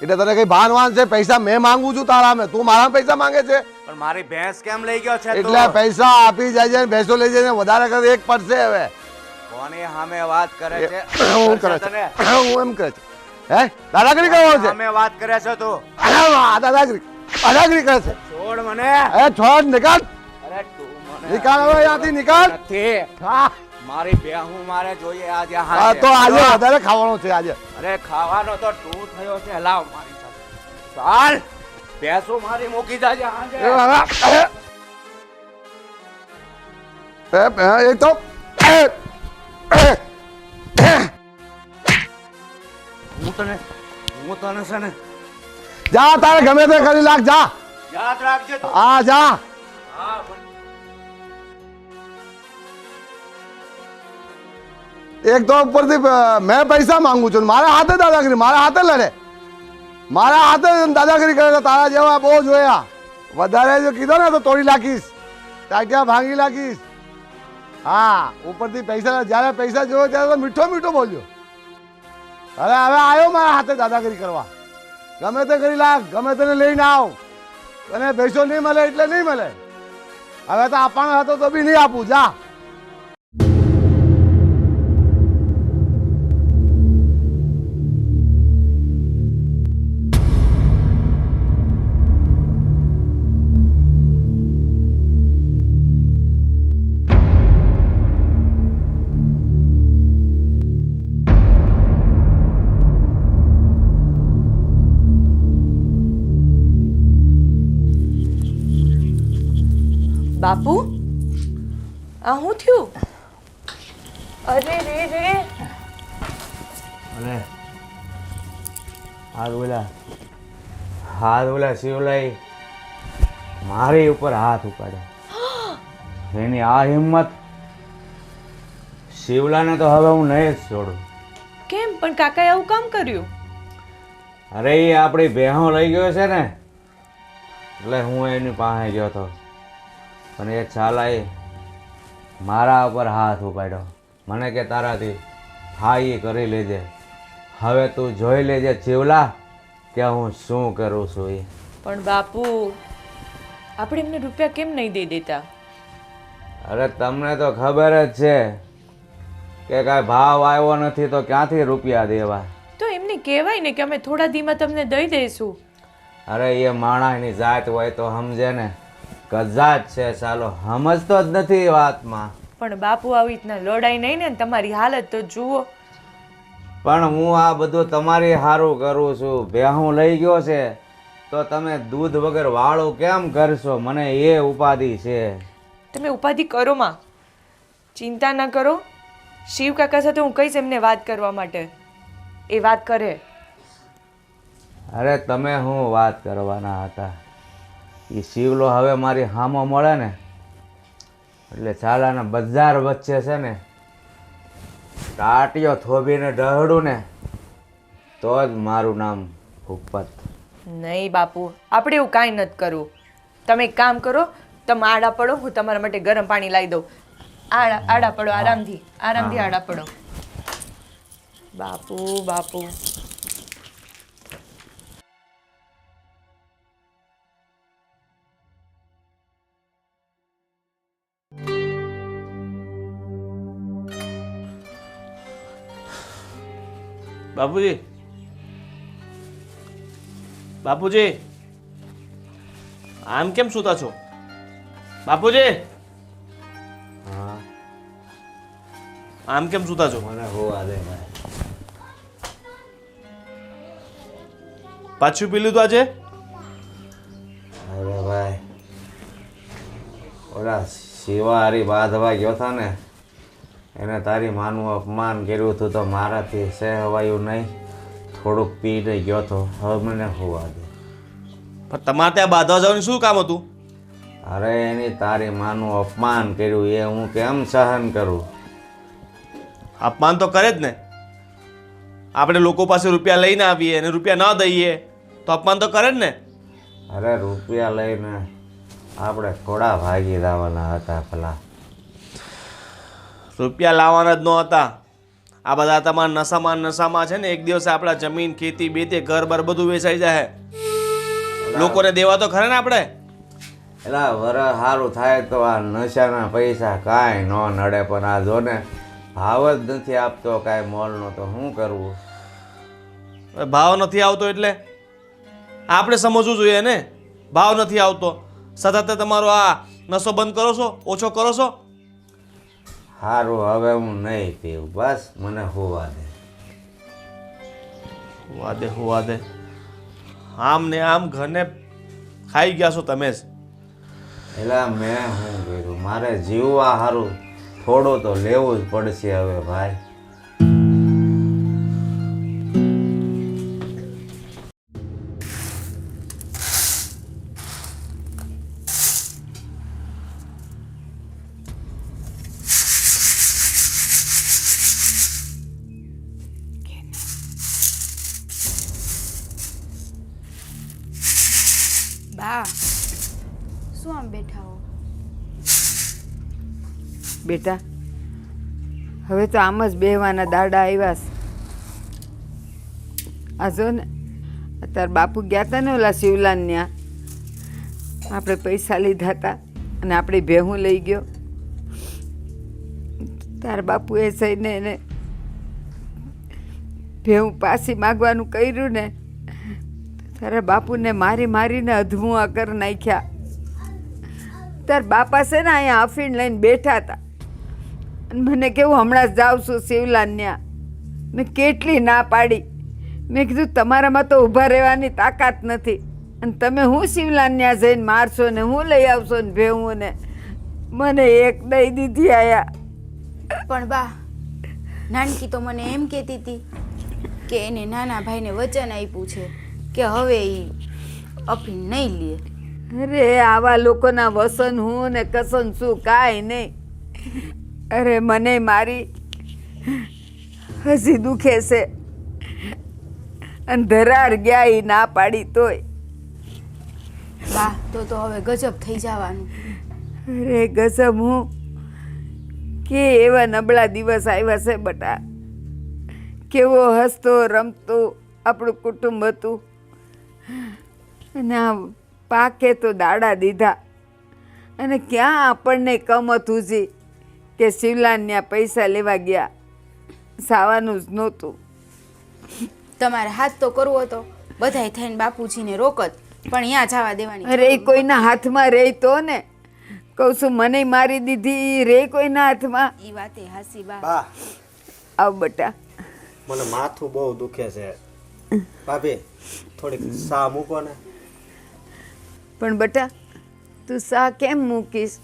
એટલે તને કઈ ભાન વાન છે? પૈસા મેં માંગુ છું તારા મેં, તું મારા પૈસા માંગે છે? પણ મારી ભેંસ કેમ લઈ ગયો છે તું? એટલે પૈસા આપી જાય છે, ભેંસો લઈ જાય વધારે કરે એક પડશે. હવે કોની સામે વાત કરે છે? હું કરે છે? હું એમ કરે છે? હે દાદાગીરી કરવો છે? સામે વાત કરે છે તું? દાદાગીરી દાદાગીરી કરે છે? છોડ મને. એ છોડ, નીકળ, અરે તું મને નીકળ હવે અહીંયાથી, નીકળ. નથી. હા મારી ભેહું મારે જોઈએ આજે. હા, તો આજે વધારે ખાવાનું છે આજે. અરે ખાવાનો તો તું થયો છે, લાવ મારી સાથે. ચાલ ભેંસું મારી મૂકી જાજે આજે. એ હવે, એ તો હું તને છે ને જા, તારે ગમે તે કરી લાગ, જા. યાદ રાખજે તું. હા જા. હા એક તો ઉપરથી મેં પૈસા માંગુ છું, મારા હાથે દાદાગીરી, મારા હાથે લડે, મારા હાથે દાદાગીરી કરે છે. તારા જેવા બહુ જોયા. વધારે જો કીધો ને તો તોડી નાખીશ, ટાટિયા ભાંગી નાખીશ. હા, ઉપરથી પૈસા, જ્યારે પૈસા જોયો ત્યારે તો મીઠો મીઠો બોલ્યો. અરે હવે આવ્યો મારા હાથે દાદાગીરી કરવા. ગમે તે કરી લાગ, ગમે તેને લઈને આવ. અને પૈસો નહીં મળે એટલે નહીં મળે. હવે તો આપવાનો હતો તો બી નહીં આપું, જા. બાપુ, આ શું થયું? અરે રે રે. અને હાથ ઓલા શિવલાઈ મારી ઉપર હાથ ઉપાડ્યો. એની આ હિંમત, શિવલાને તો હવે હું નહીં જ છોડું. કેમ પણ કાકાએ આવું કામ કર્યું? અરે એ આપણી ભેહો લઈ ગયો છે ને, એટલે હું એની પાસે ગયો હતો. પણ એ ચાલાએ મારા ઉપર હાથ ઉપાડ્યો. મને કે તારાથી હા એ કરી લેજે. હવે તું જોઈ લેજે શિવલા કે હું શું કરું છું એ. પણ બાપુ, આપણે એમને રૂપિયા કેમ નહીં દઈ દેતા? અરે તમને તો ખબર જ છે કે કાંઈ ભાવ આવ્યો નથી તો ક્યાંથી રૂપિયા દેવા. તો એમને કહેવાય ને કે અમે થોડા દીમાં તમને દઈ દઈશું. અરે એ માણસની જાત હોય તો સમજે ને, કજાત છે ચાલો, સમજતો જ નથી વાતમાં. પણ બાપુ આવી રીતના લડાઈ નહીં ને, તમારી હાલત તો જુઓ. પણ હું આ બધું તમારી હારું કરું છું. ભેહું લઈ ગયો છે તો તમે દૂધ વગર વાળું કેમ કરશો? મને એ ઉપાધિ છે. તમે ઉપાધિ કરો માં, ચિંતા ન કરો. શિવ કાકા સાથે હું કહીશ એમને વાત કરવા માટે, એ વાત કરે. અરે તમે શું વાત કરવાના હતા? એ શિવલો હવે મારી હામો મળે ને એટલે ચાલાના બજાર વચ્ચે છે ને ટાટિયો થોભીને ડહડું ને તો જ મારું નામ ભૂપત. નહીં બાપુ, આપણે એવું કાંઈ નથી કરવું. તમે એક કામ કરો, તમે આડા પડો, હું તમારા માટે ગરમ પાણી લાવી દઉં. આડા પડો, આરામથી આરામથી આડા પડો. બાપુ બાપુ. બાપુજી, બાપુજી, આમ કેમ સૂતા છો? બાપુજી, હા આમ કેમ સૂતા છો? મને હોવા દે ભાઈ. પાછું પી લીધું આજે? અરે ભાઈ, ઓલા શિવાહારી બાંધવા ગયો હતા ને, એને તારી માનું અપમાન કર્યું હતું તો મારાથી સહેવાયું નહીં. થોડુંક પીને ગયો હતો. હવે મને હોવા દે. પણ તમારે ત્યાં બાંધવા જવાનું શું કામ હતું? અરે એની તારી માનું અપમાન કર્યું એ હું કેમ સહન કરું? અપમાન તો કરે જ ને. આપણે લોકો પાસે રૂપિયા લઈને આવીએ અને રૂપિયા ન દઈએ તો અપમાન તો કરે જ ને. અરે રૂપિયા લઈને આપણે ઘોડા ભાગી જવાના હતા પેલા. રૂપિયા લાવવાના જ ન હતા. આ બધા તમારા નશામાં છે ને, એક દિવસે આપણા જમીન ખેતી બેતી ઘર બાર બધું વેચાઈ જાય. લોકોને દેવા તો ખરા ને આપણે. એલા વરસ સારું થાય તો આ નશાના પૈસા કાંઈ ન નડે, પણ આ જો ને ભાવ જ નથી આપતો કાંઈ મોલનો, તો શું કરવું? ભાવ નથી આવતો એટલે આપણે સમજવું જોઈએ ને. ભાવ નથી આવતો સતત તમારો આ નશો બંધ કરો છો, ઓછો કરો છો. સારું, હવે હું નહીં પીવું, બસ મને હોવા દે. હોવા દે. આમ ને આમ ઘરને ખાઈ ગયા છો તમે જ. એલા મેં શું કર્યું? મારે જીવવા સારું થોડું તો લેવું જ પડશે હવે ભાઈ. બા શું આમ બેઠા હો? બેટા, હવે તો આમ જ બેહવાના દાડા આવ્યા છે. આ જો ને, અત્યારે બાપુ ગયા હતા ને ઓલા શિવલાન ત્યાં, આપણે પૈસા લીધા હતા અને આપણી ભેહું લઈ ગયો. તાર બાપુએ જઈને એને ભેહું પાછી માગવાનું કર્યું ને, તારા બાપુને મારીને અધમુઆ કરી નાખ્યા. તાર બાપા છે ને અહીંયા અફીણ લઈને બેઠા હતા અને મને કેવું હમણાં જ જાઉં છું શિવલાન ત્યાં. મેં કેટલી ના પાડી. મેં કીધું તમારામાં તો ઊભા રહેવાની તાકાત નથી અને તમે હું શિવલાન ત્યાં જઈને મારશો ને હું લઈ આવશો ને ભેહું ને. મને એક દઈ દીધી આયા. પણ બા, નાનકી તો મને એમ કહેતી હતી કે એને નાના ભાઈને વચન આપ્યું છે કે હવે એ અફીણ નહીં લે. અરે આવા લોકોના વસન હું ને કસન શું કાંઈ નહીં. અરે મને મારી હજી દુખે છે અને ધરાર ગયા એ ના પાડી તોય. બા તો હવે ગજબ થઈ જવાનું. અરે ગજબ હું કે એવા નબળા દિવસ આવ્યા છે બટા. કેવો હસતો રમતો આપણું કુટુંબ હતું અને આ પાકે તો દાડા દીધા. અને ક્યાં આપણને કમ હતું જી કે શિવલાન્યા પૈસા લેવા ગયા. સાવાનું જ નહોતું. તમારે હાથ તો કરવો હતો બધાય થઈને બાપુજીને રોકત, પણ અહીંયા જવા દેવાની. અરે એ કોઈના હાથમાં રહી તો ને. કહું છું મને મારી દીધી રે કોઈના હાથમાં. એ વાતે હાસી બા. બા, આવ બટા. મને માથું બહુ દુખે છે. ભાભી, થોડીક સા મૂકો ને. પણ બટા, તું સા કેમ મૂકીશ?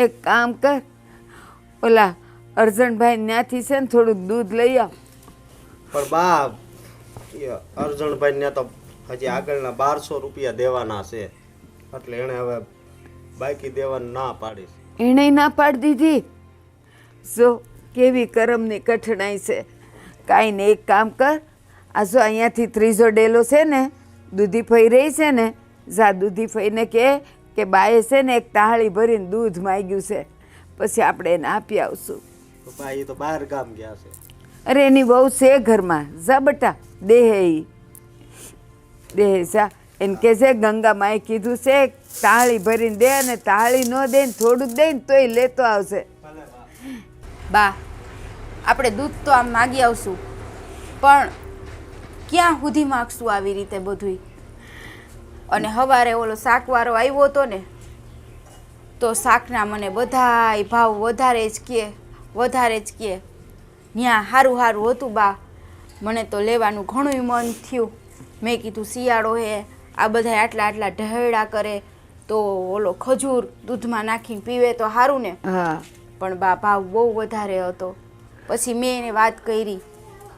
એક કામ કર, ઓલા અર્જણભાઈ ત્યાંથી છે ને થોડુંક દૂધ લઈ આવ. પણ બા, એ અર્જણભાઈ ને તો હજી આગળના 1200 રૂપિયા દેવાના છે, એટલે એણે હવે બાકી દેવાનું ના પાડી. એણે ના પાડી દીધી. જો કેવી કરમની કઠણાઈ છે. કાંઈ ને એક કામ કર, આ જો અહીંયાથી ત્રીજો ડેલો છે ને, દૂધી ફઈ રહી છે ને, જા દૂધી ફઈને કે બાએ છે ને એક તાળી ભરીને દૂધ માંગ્યું છે, પછી આપણે એને આપી આવશું. બા, એ તો બહાર ગામ ગયા છે. અરે એની બહુ છે ઘરમાં. જા બટા, દેહે ઈ દેહે જા. એને કે છે ગંગા માએ કીધું છે તાળી ભરીને દે, અને તાળી ન દે ને થોડુંક દે ને તોય લેતો આવશે. બા આપણે દૂધ તો આમ માગી આવશું, પણ ક્યાં સુધી માગશું આવી રીતે બધુંય? અને સવારે ઓલો શાકવાળો આવ્યો હતો ને, તો શાકના મને બધાય ભાવ વધારે જ કહે. ત્યાં સારું સારું હતું બા, મને તો લેવાનું ઘણું મન થયું. મેં કીધું શિયાળો હે, આ બધા આટલા આટલા ઢહેડા કરે તો ઓલો ખજૂર દૂધમાં નાખીને પીવે તો સારું ને. હા પણ બા ભાવ બહુ વધારે હતો. પછી મેં એને વાત કરી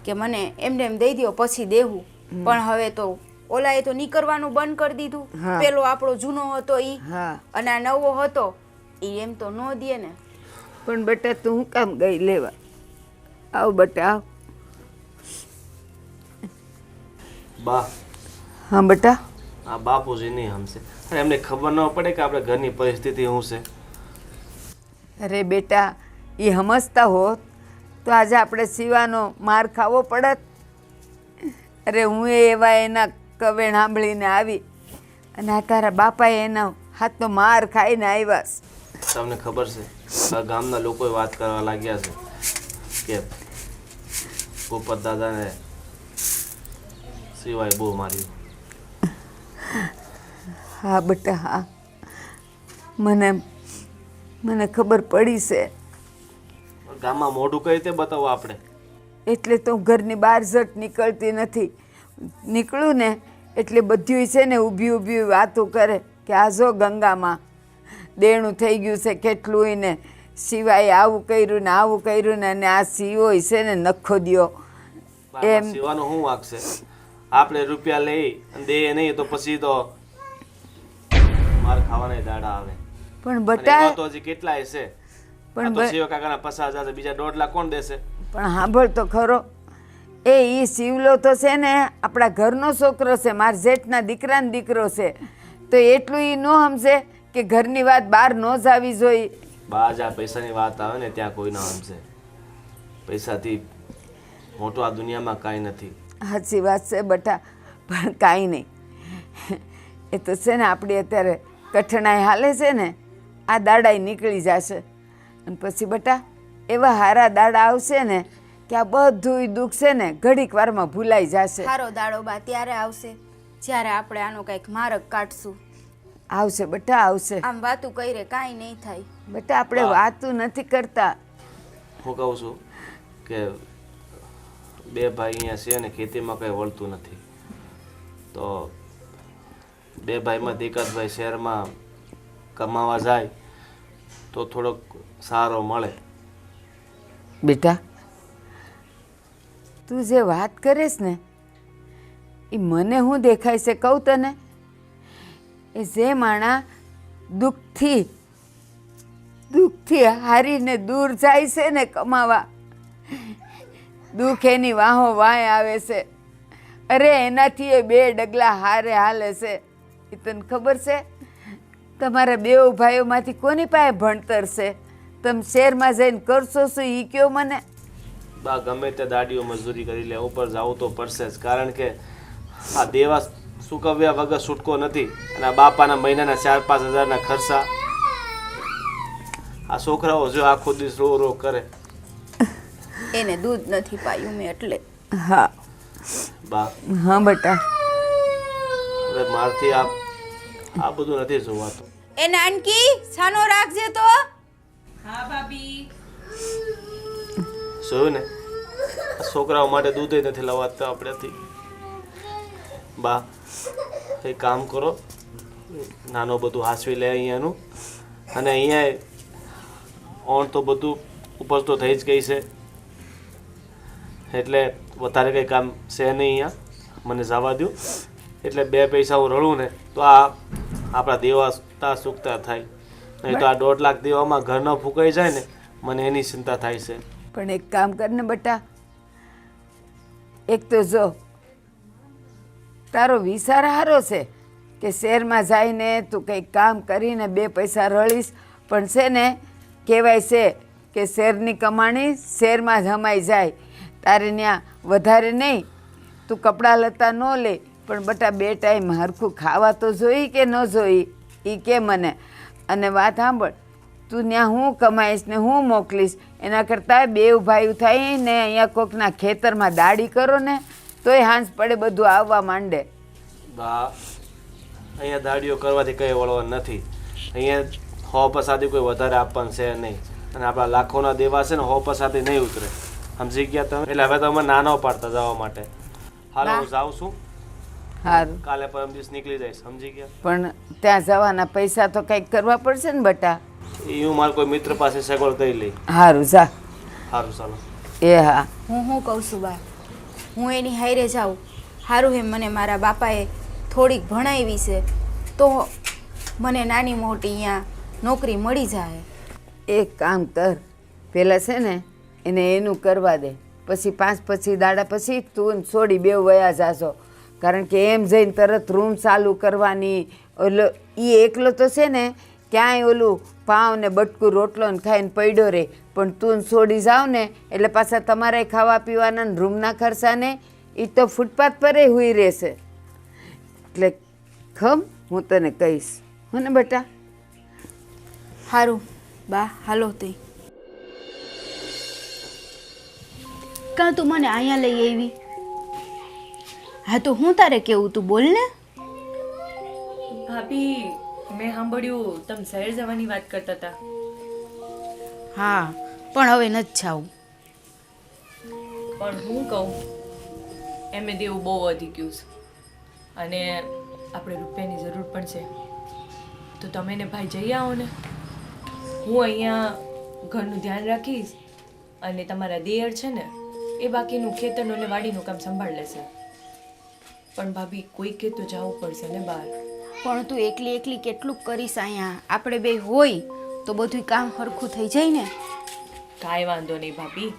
કે મને એમને એમ દઈ દો પછી દેવું. પણ હવે તો ઓલાએ તો નીકળવાનું બંધ કરી દીધું. હા. પેલો આપણો જૂનો હતો ઈ હા. અને આ નવો હતો ઈ એમ તો ન દે ને. પણ બેટા તું હું કામ ગઈ લેવા? આવ બેટા આવ. બા હા બેટા. આ બાપુજી નહીં સમજે, અને એમને ખબર ન પડે કે આપણે ઘરની પરિસ્થિતિ શું છે. અરે બેટા, એ સમજતા હોત તો આજે આપણે શિવાનો માર ખાવો પડત. અરે હું એવા એના કવેણ સાંભળીને આવી અને આ તારા બાપાએ એના હાથનો માર ખાઈને આવ્યા. તમને ખબર છે, આ ગામના લોકો વાત કરવા લાગ્યા છે કે ભૂપત દાદાને સિવાય બહુ માર્યું. હા બેટા હા, મને ખબર પડી છે. ગામમાં મોઢું કઈ રીતે બતાવવું આપણે? એટલે તો હું ઘરની બહાર જટ નીકળતી નથી. નીકળું ને એટલે બધું છે ને ઊભી ઊભી વાતો કરે કે આ જો ગંગામાં દેણું થઈ ગયું છે કેટલું ને સિવાય આવું કર્યું ને આવું કર્યું ને, અને આ સીવો છે ને નખો દ્યો એમ. સિવાનો શું વાંક છે? આપણે રૂપિયા લઈ અને દે નહીં તો પછી તો માર ખાવાના દાડા આવે. પણ અને બટા એમાં તો હજી કેટલાય છે. પણ આ તો બ- શિવ કાકાના 50,000 બીજા 1.5 લાખ કોણ દેશે? પણ સાંભળ તો ખરો, એ શિવલો તો છે ને આપણા ઘરનો છોકરો છે, મારા જેઠના દીકરાનો દીકરો છે. તો એટલું એ ન સમજે કે ઘરની વાત બહાર ન જ આવી જોઈએ. બા જ્યાં પૈસાની વાત આવે ને ત્યાં કોઈ ના સમજે. પૈસાથી મોટું આ દુનિયામાં કાંઈ નથી. સાચી વાત છે બટા, પણ કાંઈ નહીં. એ તો છે ને આપણી અત્યારે કઠણાઈ હાલે છે ને, આ દાડાઈ નીકળી જશે. અને પછી બટા એવા હારા દાડા આવશે ને કે આ બધું દુઃખ છે ને ઘડીક વારમાં ભૂલાઈ જશે. સારો દાડો બા ત્યારે આવશે જ્યારે આપણે આનો કંઈક માર્ગ કાઢશું. આવશે બટા આવશે. આમ વાતું કરે કાંઈ નહીં થાય. બટા આપણે વાતું નથી કરતા. હું કહું છું કે બે ભાઈ અહીંયા છે ને ખેતીમાં કંઈ વળતું નથી, તો બે ભાઈમાં દીકતભાઈ શહેરમાં કમાવા જાય તો થોડોક સારો મળે. બેટા તું જે વાત કરીશ ને એ મને શું દેખાય છે કહું તને? એ જે માણા દુઃખથી હારીને દૂર જાય છે ને કમાવા, દુઃખ એની વાહો વાય આવે છે. અરે એનાથી એ 2 ડગલા હારે હાલે છે. એ તને ખબર છે? તમારા 2 ભાઈઓમાંથી કોની પાસે ભણતર છે? તમે શહેરમાં જઈને કરશો શું એ કયો મને? બા ગમે તે દાડીઓ મજૂરી કરી લે, ઉપર જવું તો પડશે જ, કારણ કે આ દેવા ચૂકવ્યા વગર છૂટકો નથી. અને આ બાપાના મહિનાના 4-5 હજારના ખર્ચા, આ છોકરાઓ જો આખો દિવસ રો રો કરે. એને દૂધ નથી પાયું મેં એટલે. હા બા હા બેટા. હવે મારથી આ બધું નથી જોવાતું. એ નાનકી સાનો રાખજે તો. જોયું ને, આ છોકરાઓ માટે દૂધ નથી લવાતું આપણેથી. બા એ કામ કરો, નાનો બધું હાસવી લે અહીંયાનું. અને અહીંયા ઓણ તો બધું ઉપજ તો થઈ જ ગઈ છે, એટલે વધારે કંઈ કામ છે નહીં અહીંયા. મને જવા દો, એટલે 2 પૈસા હું રળું ને તો આ આપણા દેવા સુકતા થાય. નહીં તો આ 1.5 લાખ દેવામાં ઘર ન ફૂંકાઈ જાય ને, મને એની ચિંતા થાય છે. પણ એક કામ કર ને બેટા, એક તો જો તારો વિચાર સારો છે કે શહેરમાં જઈને તું કંઈક કામ કરીને 2 પૈસા રળીશ, પણ છે ને કહેવાય છે કે શહેરની કમાણી શહેરમાં જ હમાઈ જાય. તારે ત્યાં વધારે નહીં, તું કપડાં લત્તા ન લે, પણ બેટા 2 ટાઈમ હરખું ખાવા તો જોઈ કે ન જોઈ એ કે મને. અને વાત સાંભળ, તું ત્યાં હું કમાઈશ ને હું મોકલીશ એના કરતાં 2 ભાઈઓ થઈને અહીંયા કોકના ખેતરમાં દાડી કરો ને તોય હાંસ પડે બધું આવવા માંડે. બા અહીંયા દાડીઓ કરવાથી કંઈ વળવાનું નથી. અહીંયા 100% કોઈ વધારે આપવાનું છે નહીં, અને આપણા લાખોના દેવા છે ને 100% નહીં ઉતરે. સમજી ગયા તમે? એટલે હવે તમે નાનો પાડતા જવા માટે. હાલો હું જાઉં છું, સારું, કાલે પરમ દિવસ નીકળી જઈશ. સમજી ગયા? પણ ત્યાં જવાના પૈસા તો કંઈક કરવા પડશે ને બટા. એ હું મારા કોઈ મિત્ર પાસે સગવડ કરી લઈ. સારું જા. સારું ચાલો. એ હા, હું કહું છું બા, હું એની હારે જાઉં. સારું હે મને મારા બાપાએ થોડીક ભણાવી છે તો મને નાની મોટી અહીંયા નોકરી મળી જાય. એક કામ કર, પહેલાં છે ને એને એનું કરવા દે, પછી 5 દાડા પછી તું ને છોડી બેવ વયા જાશો. કારણ કે એમ જઈને તરત રૂમ ચાલુ કરવાની, ઓલો એ એકલો તો છે ને ક્યાંય ઓલું પાવ ને બટકું રોટલો ને ખાઈને પડ્યો રહે, પણ તું છોડી જાવ ને એટલે પાછા તમારે ખાવા પીવાના ને રૂમના ખર્ચાને એ તો ફૂટપાથ પર હુઈ રહેશે. એટલે ખમ હું તને કહીશ હો ને બેટા. સારું બા, હાલો તે કાં તું મને અહીંયા લઈ આવી? હા તો હું તારે કેવું, તું બોલ ને. ભાભી મેં સાંભળ્યું તમે શહેર જવાની વાત કરતા હતા. હા પણ હવે નથી જાવું. પણ હું કહું એમે દેવું બહુ વધી ગયું છે અને આપણે રૂપિયાની જરૂર પણ છે, તો તમે ને ભાઈ જઈ આવો ને. હું અહીંયા ઘરનું ધ્યાન રાખીશ અને તમારા દેર છે ને એ બાકીનું ખેતરનું ને વાડીનું કામ સંભાળ લેશે. પણ ભાભી કોઈકે તો જવું પડશે ને બહાર. પણ તું એકલી એકલી કેટલું કરીશ અહીંયા? આપણે બે હોય તો બધું કામ સરખું થઈ જાય ને. કાંઈ વાંધો નહીં ભાભી,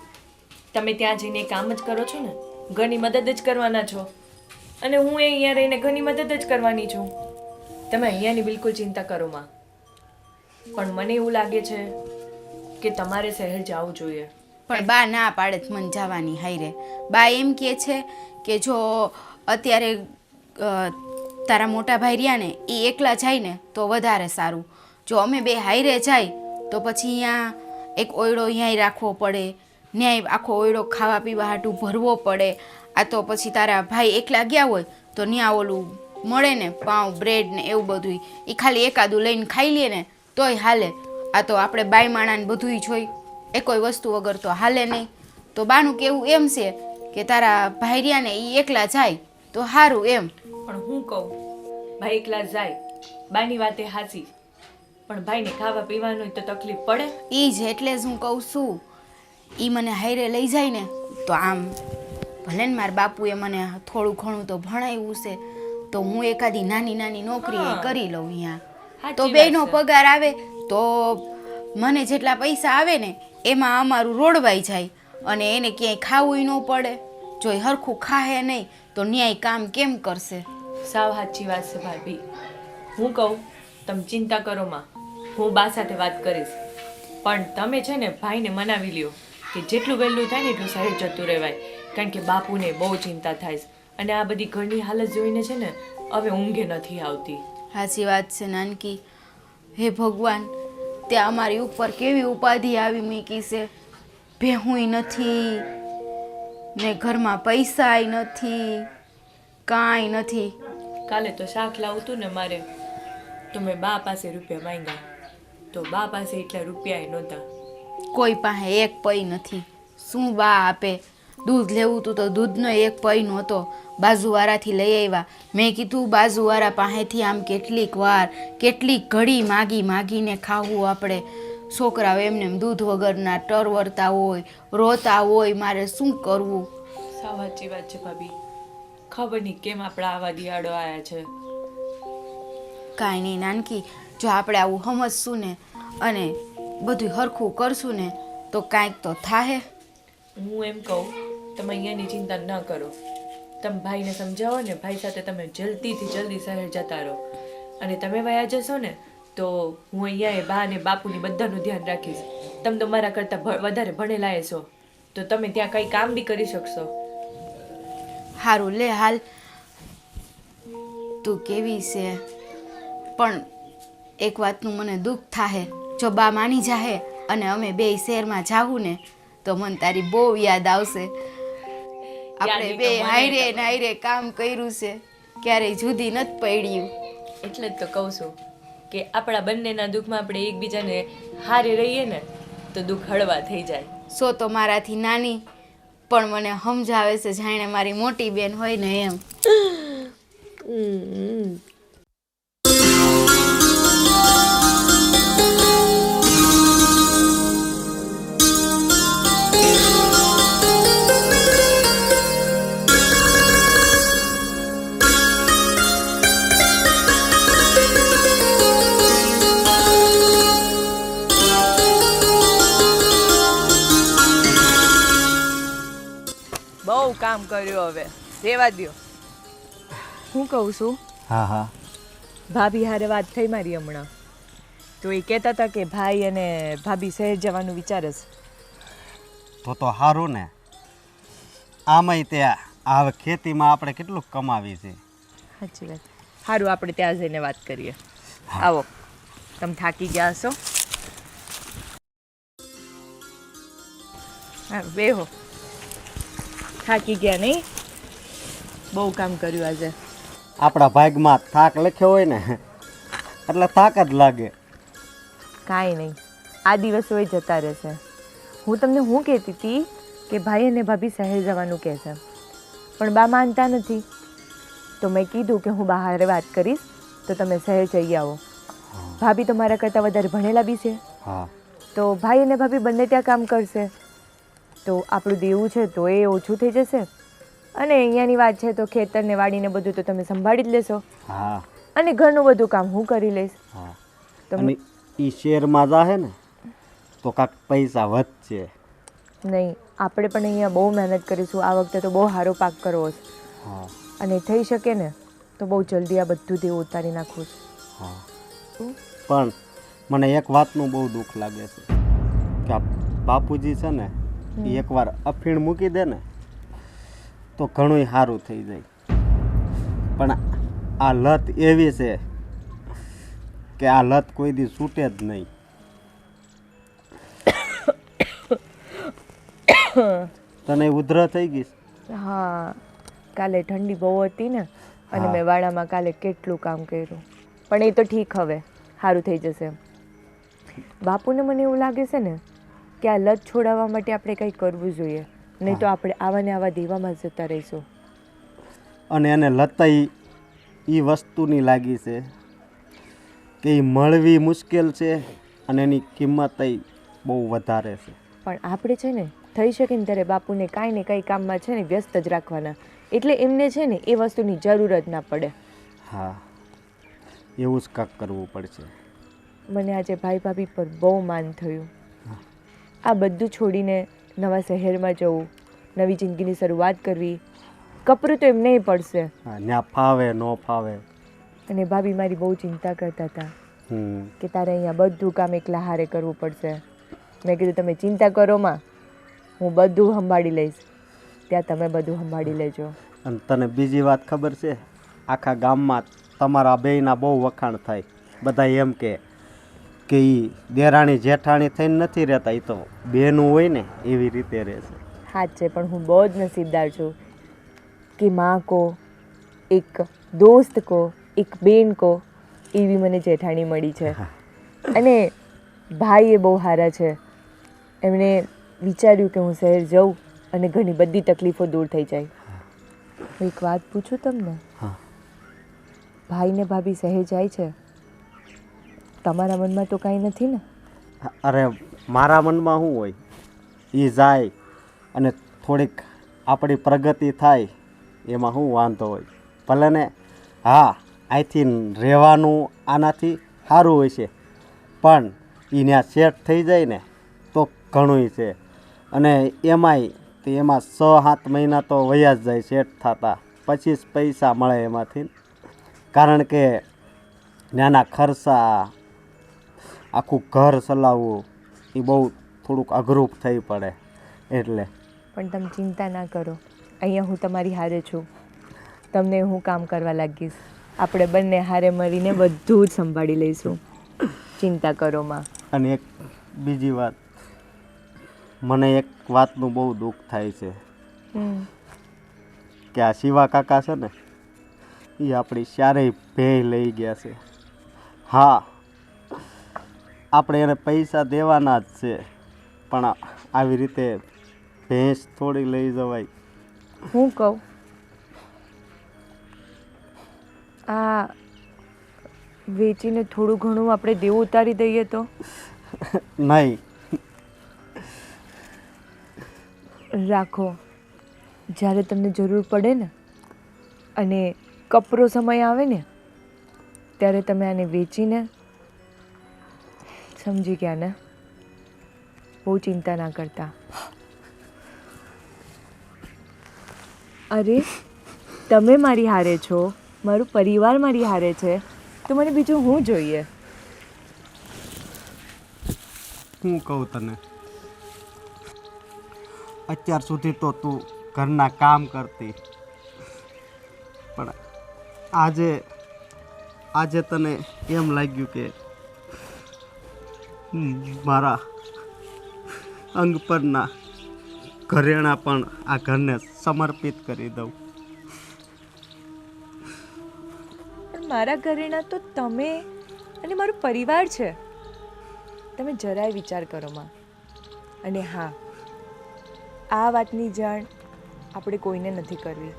તમે ત્યાં જઈને કામ જ કરો છો ને, ઘરની મદદ જ કરવાના છો, અને હું અહીંયા રહીને ઘરની મદદ જ કરવાની છું. તમે અહીંયાની બિલકુલ ચિંતા કરો માં. પણ મને એવું લાગે છે કે તમારે શહેર જવું જોઈએ. પણ બા ના પાડે જ મને જવાની હાઈરે. બા એમ કહે છે કે જો અત્યારે તારા મોટા ભાઈ રહ્યા ને એ એકલા જાય ને તો વધારે સારું. જો અમે બે હાઈરે જાય તો પછી અહીંયા એક ઓયડો અહીંયા રાખવો પડે, ન્યાય આખો ઓયડો ખાવા પીવા હાટું ભરવો પડે. આ તો પછી તારા ભાઈ એકલા ગયા હોય તો ત્યાં ઓલું મળે ને પાઉં બ્રેડ ને એવું બધું, એ ખાલી એકાદું લઈને ખાઈ લે ને તોય હાલે. આ તો આપણે બાઈ માણાને બધું જોઈ, એ કોઈ વસ્તુ વગર તો હાલે નહીં. તો બાનું કેવું એમ છે કે તારા ભાઈ રહ્યા ને એ એકલા જાય તો સારું એમ. પણ હું કહું ભાઈ એકલા જાય, બાની વાતે હાચી, પણ ભાઈને ખાવા પીવાનું તો તકલીફ પડે. એ જ એટલે જ હું કહું છું, એ મને હાઈરે લઈ જાય ને તો આમ ભલે ને મારા બાપુએ મને થોડું ઘણું તો ભણાવ્યું છે તો હું એકાદી નાની નાની નોકરી કરી લઉં અહીંયા. તો બેનો પગાર આવે તો મને જેટલા પૈસા આવે ને એમાં અમારું રોડવાઈ જાય અને એને ક્યાંય ખાવું ન પડે. જો એ હરખું ખાહે નહીં તો ન્યાય કામ કેમ કરશે? સાવ સાચી વાત છે ભાભી. હું કહું તમે ચિંતા કરો માં, હું બા સાથે વાત કરીશ. પણ તમે છે ને ભાઈને મનાવી લ્યો કે જેટલું વહેલું થાય ને એટલું શહેર જતું રહેવાય, કારણ કે બાપુને બહુ ચિંતા થાય છે અને આ બધી ઘરની હાલત જોઈને છે ને હવે ઊંઘે નથી આવતી. સાચી વાત છે નાનકી. હે ભગવાન, તે અમારી ઉપર કેવી ઉપાધિ આવી મૂકી છે. ભેહુંય નથી ને ઘરમાં પૈસાય નથી, કાંઈ નથી. કાલે તો શાક લાવતું ને મારે, તો મેં બા પાસે રૂપિયા માંગ્યા તો બા પાસે એટલા રૂપિયા નહોતા. કોઈ પાસે એક પૈ નથી. શું બા આપે? દૂધ લેવું તું તો દૂધનો એક પૈ નહોતો, બાજુવાળાથી લઈ આવ્યા. મેં કીધું બાજુવાળા પાસેથી આમ કેટલીક વાર કેટલીક ઘડી માગી માગીને ખાવું આપણે? છોકરાઓ એમને દૂધ વગરના ટરવરતા હોય, રોતા હોય, મારે શું કરવું? સાવ સાચી વાત છે ભાભી. ખબર નહીં કેમ આપણા આવા દિયાળો આવ્યા છે. કાંઈ નહીં નાનકી, જો આપણે આવું સમજશું ને અને બધું હરખું કરશું ને તો કાંઈક તો થાહે. હું એમ કહું તમે અહીંયાની ચિંતા ન કરો, તમે ભાઈને સમજાવો ને, ભાઈ સાથે તમે જલ્દીથી જલ્દી શહેર જતા રહો. અને તમે વયા જશો ને તો હું અહીંયા બા અને બાપુની બધાનું ધ્યાન રાખીશ. તમે તો મારા કરતાં વધારે ભણેલા છો તો તમે ત્યાં કંઈ કામ બી કરી શકશો. સારું લે હાલ, તું કેવી છે. પણ એક વાતનું મને દુઃખ થાહે, જો બા માની જાહે અને અમે બે શહેરમાં જાવું ને તો મને તારી બહુ યાદ આવશે. આપણે બે હાયરે ને હાયરે કામ કર્યું છે, ક્યારેય જુદી નથી પડ્યું. એટલે જ તો કહું છું કે આપણા બંનેના દુઃખમાં આપણે એકબીજાને હારે રહીએ ને તો દુઃખ હળવા થઈ જાય. સો તો મારાથી નાની પણ મને સમજાવે છે જાણે મારી મોટી બેન હોય ને એમ. બહુ કામ કર્યું, હવે રેવા દ્યો. હું કહું છું, હા હા ભાભી હારે વાત થઈ મારી હમણાં, તો એ કહેતા હતા કે ભાઈ અને ભાભી શહેર જવાનું વિચારે છે. તો સારું ને. આમાંય ત્યાં આ ખેતીમાં આપણે કેટલું કમાવી છે. સાચી વાત. સારું, આપણે ત્યાં જઈને વાત કરીએ. આવો, તમે થાકી ગયા હશો. હા, બેહો. થાકી ગયા નહીં? બહુ કામ કર્યું આજે. આપણા ભાગમાં થાક લખ્યો હોય ને એટલે થાક જ લાગે. કાંઈ નહીં, આ દિવસો એ જતા રહેશે. હું તમને શું કહેતી હતી કે ભાઈ અને ભાભી શહેર જવાનું કહે છે, પણ બા માનતા નથી. તો મેં કીધું કે હું બહાર વાત કરીશ તો તમે શહેર જઈ આવો. ભાભી તો મારા કરતાં વધારે ભણેલા બી છે, તો ભાઈ અને ભાભી બંને ત્યાં કામ કરશે તો આપણું દેવું છે તો એ ઓછું થઈ જશે. અને અહીંયાની વાત છે તો ખેતર ને વાડીને બધું તો તમે સંભાળી જ લેશો, અને ઘરનું બધું કામ હું કરી લઈશ. અને ઈ શેરમાં જાહે ને તો કાંક પૈસા વધશે. નહીં, આપણે પણ અહીંયા બહુ મહેનત કરીશું. આ વખતે તો બહુ સારો પાક કરવો છે, અને થઈ શકે ને તો બહુ જલ્દી આ બધું દેવું ઉતારી નાખવું છે. પણ મને એક વાતનું બહુ દુઃખ લાગે છે કે આ બાપુજી છે ને એ એકવાર અફીણ મૂકી દે ને તો ઘણું સારું થઈ જાય. પણ આ લત એવી છે કે આ લત કોઈ દી છૂટે જ નહીં. તને ઉધર થઈ ગઈ? હા, કાલે ઠંડી બહુ હતી ને, અને મેં વાડામાં કાલે કેટલું કામ કર્યું, પણ એ તો ઠીક, હવે સારું થઈ જશે. બાપુને મને એવું લાગે છે ને કે આ લત છોડાવવા માટે આપણે કંઈ કરવું જોઈએ, નહીં તો આપણે આવા ને આવા દેવામાં જતા રહીશું. અને એને લતાઈ એ વસ્તુની લાગી છે કે એ મળવી મુશ્કેલ છે અને એની કિંમત બહુ વધારે છે. પણ આપણે છે ને થઈ શકે ને ત્યારે બાપુને કાંઈ ને કાંઈ કામમાં છે ને વ્યસ્ત જ રાખવાના, એટલે એમને છે ને એ વસ્તુની જરૂર જ ના પડે. હા, એવું જ કાંક કરવું પડશે. મને આજે ભાઈ ભાભી પર બહુ માન થયું. આ બધું છોડીને નવા શહેરમાં જવું, નવી જિંદગીની શરૂઆત કરવી, કપરું તો એમને પડશે. ત્યાં ફાવે ન ફાવે. અને ભાભી મારી બહુ ચિંતા કરતા હતા કે તારે અહીંયા બધું કામ એકલા હારે કરવું પડશે. મેં કીધું તમે ચિંતા કરો માં, હું બધું સંભાળી લઈશ, ત્યાં તમે બધું સંભાળી લેજો. અને તને બીજી વાત ખબર છે? આખા ગામમાં તમારા બેયના બહુ વખાણ થાય. બધા એમ કે એ દેરાણી જેઠાણી થઈને નથી રહેતા, એ તો બેનું હોય ને એવી રીતે રહેશે. હાથ છે, પણ હું બહુ જ નસીબદાર છું કે માં કો, એક દોસ્ત કો, એક બેન કો એવી મને જેઠાણી મળી છે. અને ભાઈ એ બહુ સારા છે. એમણે વિચાર્યું કે હું શહેર જાઉં અને ઘણી બધી તકલીફો દૂર થઈ જાય. હું એક વાત પૂછું તમને? ભાઈ ને ભાભી શહેર જાય છે, તમારા મનમાં તો કાંઈ નથી ને? અરે મારા મનમાં શું હોય, એ જાય અને થોડીક આપણી પ્રગતિ થાય એમાં શું વાંધો હોય? ભલે ને હા, અહીંથી રહેવાનું આનાથી સારું હોય છે, પણ એ ત્યાં સેટ થઈ જાય ને તો ઘણું છે. અને એમાં 6-7 મહિના તો વયા જ જાય સેટ થતા, પછી જ પૈસા મળે એમાંથી. કારણ કે નાના ખર્ચા, આખું ઘર ચલાવવું એ બહુ થોડુંક અઘરું થઈ પડે એટલે. પણ તમે ચિંતા ના કરો, અહીંયા હું તમારી હારે છું, તમને હું કામ કરવા લાગીશ. આપણે બંને હારે મળીને બધું જ સંભાળી લઈશું, ચિંતા કરો માં. અને એક બીજી વાત, મને એક વાતનું બહુ દુઃખ થાય છે કે આ શિવા કાકા છે ને એ આપણી ચારેય ભેય લઈ ગયા છે. હા, આપણે એને પૈસા દેવાના જ છે, પણ આવી રીતે ભેંસ થોડી લઈ જવાય. હું કહું આ વેચીને થોડું ઘણું આપણે દેવું ઉતારી દઈએ તો? નહીં, રાખો, જ્યારે તમને જરૂર પડે ને અને કપરો સમય આવે ને ત્યારે તમે આને વેચીને સમજી ગયા ને? બહુ ચિંતા ના કરતા. અરે તમે મારી હારે છો, મારું પરિવાર મારી હારે છે, તો મને બીજું શું જોઈએ? હું કહું તને, અત્યાર સુધી તો તું ઘરના કામ કરતી, પણ આજે તને એમ લાગ્યું કે મારા અંગ પરના ઘરેણાં પણ આ ઘરને સમર્પિત કરી દઉં. મારા ઘરેણા તો તમે અને મારો પરિવાર છે. તમે જરાય વિચાર કરો માં. અને હા, આ વાતની જાણ આપણે કોઈને નથી કરવી.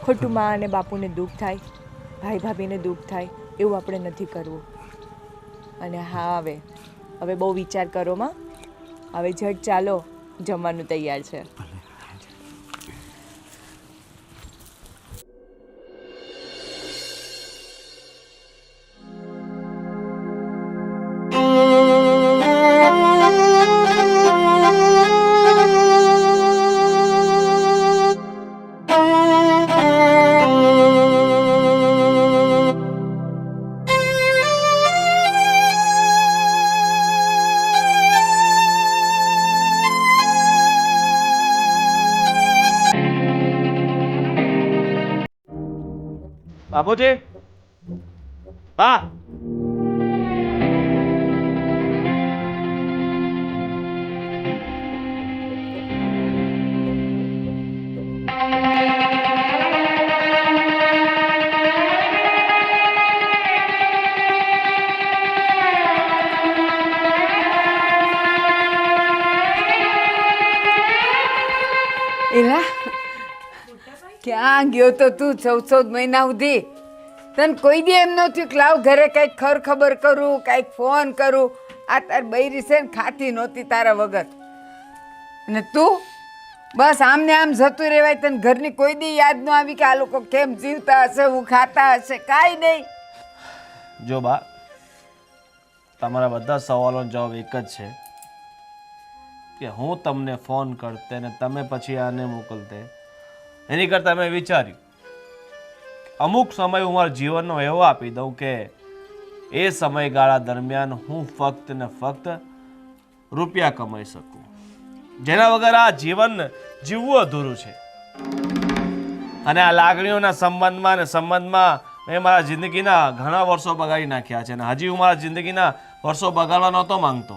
ખોટું માં અને બાપુને દુઃખ થાય, ભાઈ ભાભીને દુઃખ થાય એવું આપણે નથી કરવું. અને હા, હવે બહુ વિચાર કરો માં. હવે ઝટ ચાલો, જમવાનું તૈયાર છે. બાપુજી, હા, એલા ક્યાં ગયો તો તું 14 મહિના સુધી? તને કોઈ દી એમ ન થયું કે લાવ ઘરે કંઈક ખબર કરું, કંઈક ફોન કરું? આ તાર બૈરી છે ને ખાતી નહોતી તારા વગર. અને તું બસ આમને આમ જતું રહેવાય. તને ઘરની કોઈ દી યાદ ન આવી કે આ લોકો કેમ જીવતા હશે, હું ખાતા હશે? કાંઈ નહીં. જો બા, તમારા બધા સવાલોનો જવાબ એક જ છે કે હું તમને ફોન કરતે ને તમે પછી આને મોકલતે. એની કરતાં મેં વિચાર્યું અમુક સમય હું મારા જીવનનો એવો આપી દઉં કે એ સમયગાળા દરમિયાન હું ફક્ત ને ફક્ત રૂપિયા કમાઈ શકું, જેના વગર આ જીવન જીવવું અધૂરું છે. અને આ લાગણીઓના સંબંધમાં મેં મારા જિંદગીના ઘણા વર્ષો બગાડી નાખ્યા છે, અને હજી હું મારા જિંદગીના વર્ષો બગાડવા નહોતો માંગતો.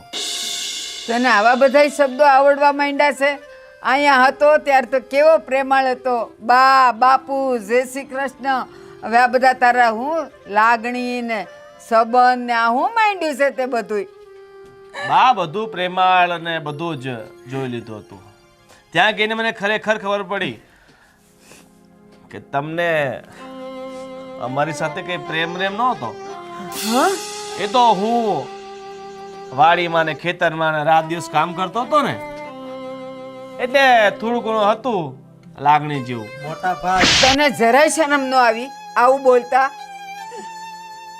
તને આવા બધા શબ્દો આવડવા માંડ્યા છે? અહીંયા હતો ત્યારે તો કેવો પ્રેમાળ હતો, બા, બાપુ, જય શ્રી કૃષ્ણ. હવે આ બધા તારા હું લાગણી ને સંબંધ ને આ હું માંડ્યું છે તે બધું? બા, બધું પ્રેમાળ અને બધું જ જોઈ લીધું હતું. ત્યાં ગઈને મને ખરેખર ખબર પડી કે તમને અમારી સાથે કઈ પ્રેમ નહોતો. એ તો હું વાડીમાં ને ખેતરમાં ને રાત દિવસ કામ કરતો હતો ને, એટલે થોડું ઘણું હતું લાગણી જેવું. મોટા ભાઈ, તને જરાય શરમ ન આવી આવું બોલતા?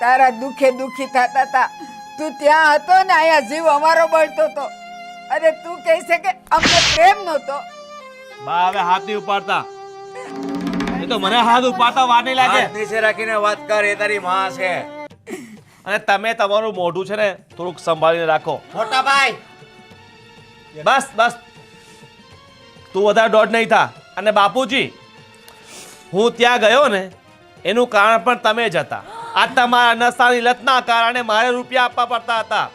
તારા દુખે દુખી થતા હતા, તું ત્યાં હતો ને અહીંયા જીવ અમારો બળતો હતો. અરે તું કહે છે કે અમને પ્રેમ નહોતો? બા, હવે હાથ નહીં ઉપાડતા. એ તો મને હાથ ઉપાડતા વાર નહીં લાગે. નીચે રાખીને વાત કર, એ તારી માં છે. અને તમે તમારું મોઢું છે ને થોડુંક સંભાળીને રાખો. મોટા ભાઈ, બસ તું વધારે દોઢ નહીં થા. અને બાપુજી, હું ત્યાં ગયો ને એનું કારણ પણ તમે જ હતા. આ તમારા નશાની લતના કારણે મારે રૂપિયા આપવા પડતા હતા.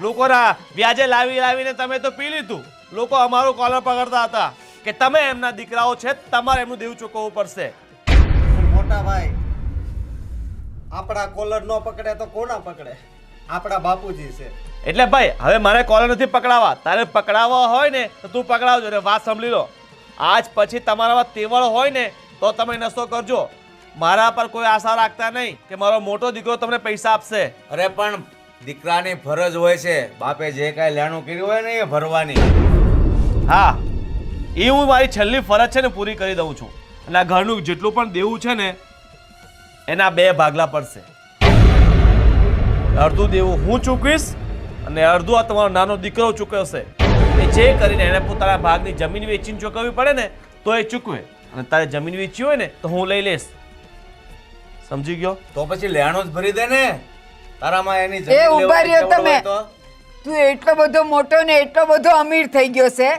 લોકોના વ્યાજે લાવીને તમે તો પી લીધું. લોકો અમારું કોલર પકડતા હતા કે તમે એમના દીકરાઓ છે, તમારે એમનું દેવું ચૂકવવું પડશે. મોટા ભાઈ, આપણા કોલર ન પકડે તો કોના પકડે? આપણા બાપુજી છે. એટલે ભાઈ હવે મારે કોલર નથી પકડાવવા, તારે પકડાવવા હોય ને તો તું પકડાવજો. અને વાત સાંભળી લો, આજ પછી તમારામાં તેવળ હોય ને તો તમે નશો કરજો. મારા પર કોઈ આશા રાખતા નહીં કે મારો મોટો દીકરો તમને પૈસા આપશે. અરે પણ દીકરાની ફરજ હોય છે, બાપે જે કાંઈ લેણું કર્યું હોય ને એ ભરવાની. હા, એ હું મારી છેલ્લી ફરજ છે ને પૂરી કરી દઉં છું. અને આ ઘરનું જેટલું પણ દેવું છે ને એના 2 ભાગલા પડશે. અડધું દેવું હું ચૂકવીશ અને અડધું આ તમારો નાનો દીકરો ચૂકવશે. એ જે કરીને એને પોતાના ભાગની જમીન વેચીને ચૂકવવી પડે ને તો એ ચૂકવે. અને તારે જમીન વેચી હોય ને તો હું લઈ લઈશ. સમજી ગયો? તો પછી લેણું જ ભરી દે ને. તારામાં એની એ જમીન ઉભા લેવાની રહ્યો તેવડ તમે. હોય તો. તું એટલો બધો મોટો ને એટલો બધો અમીર થઈ ગયો છે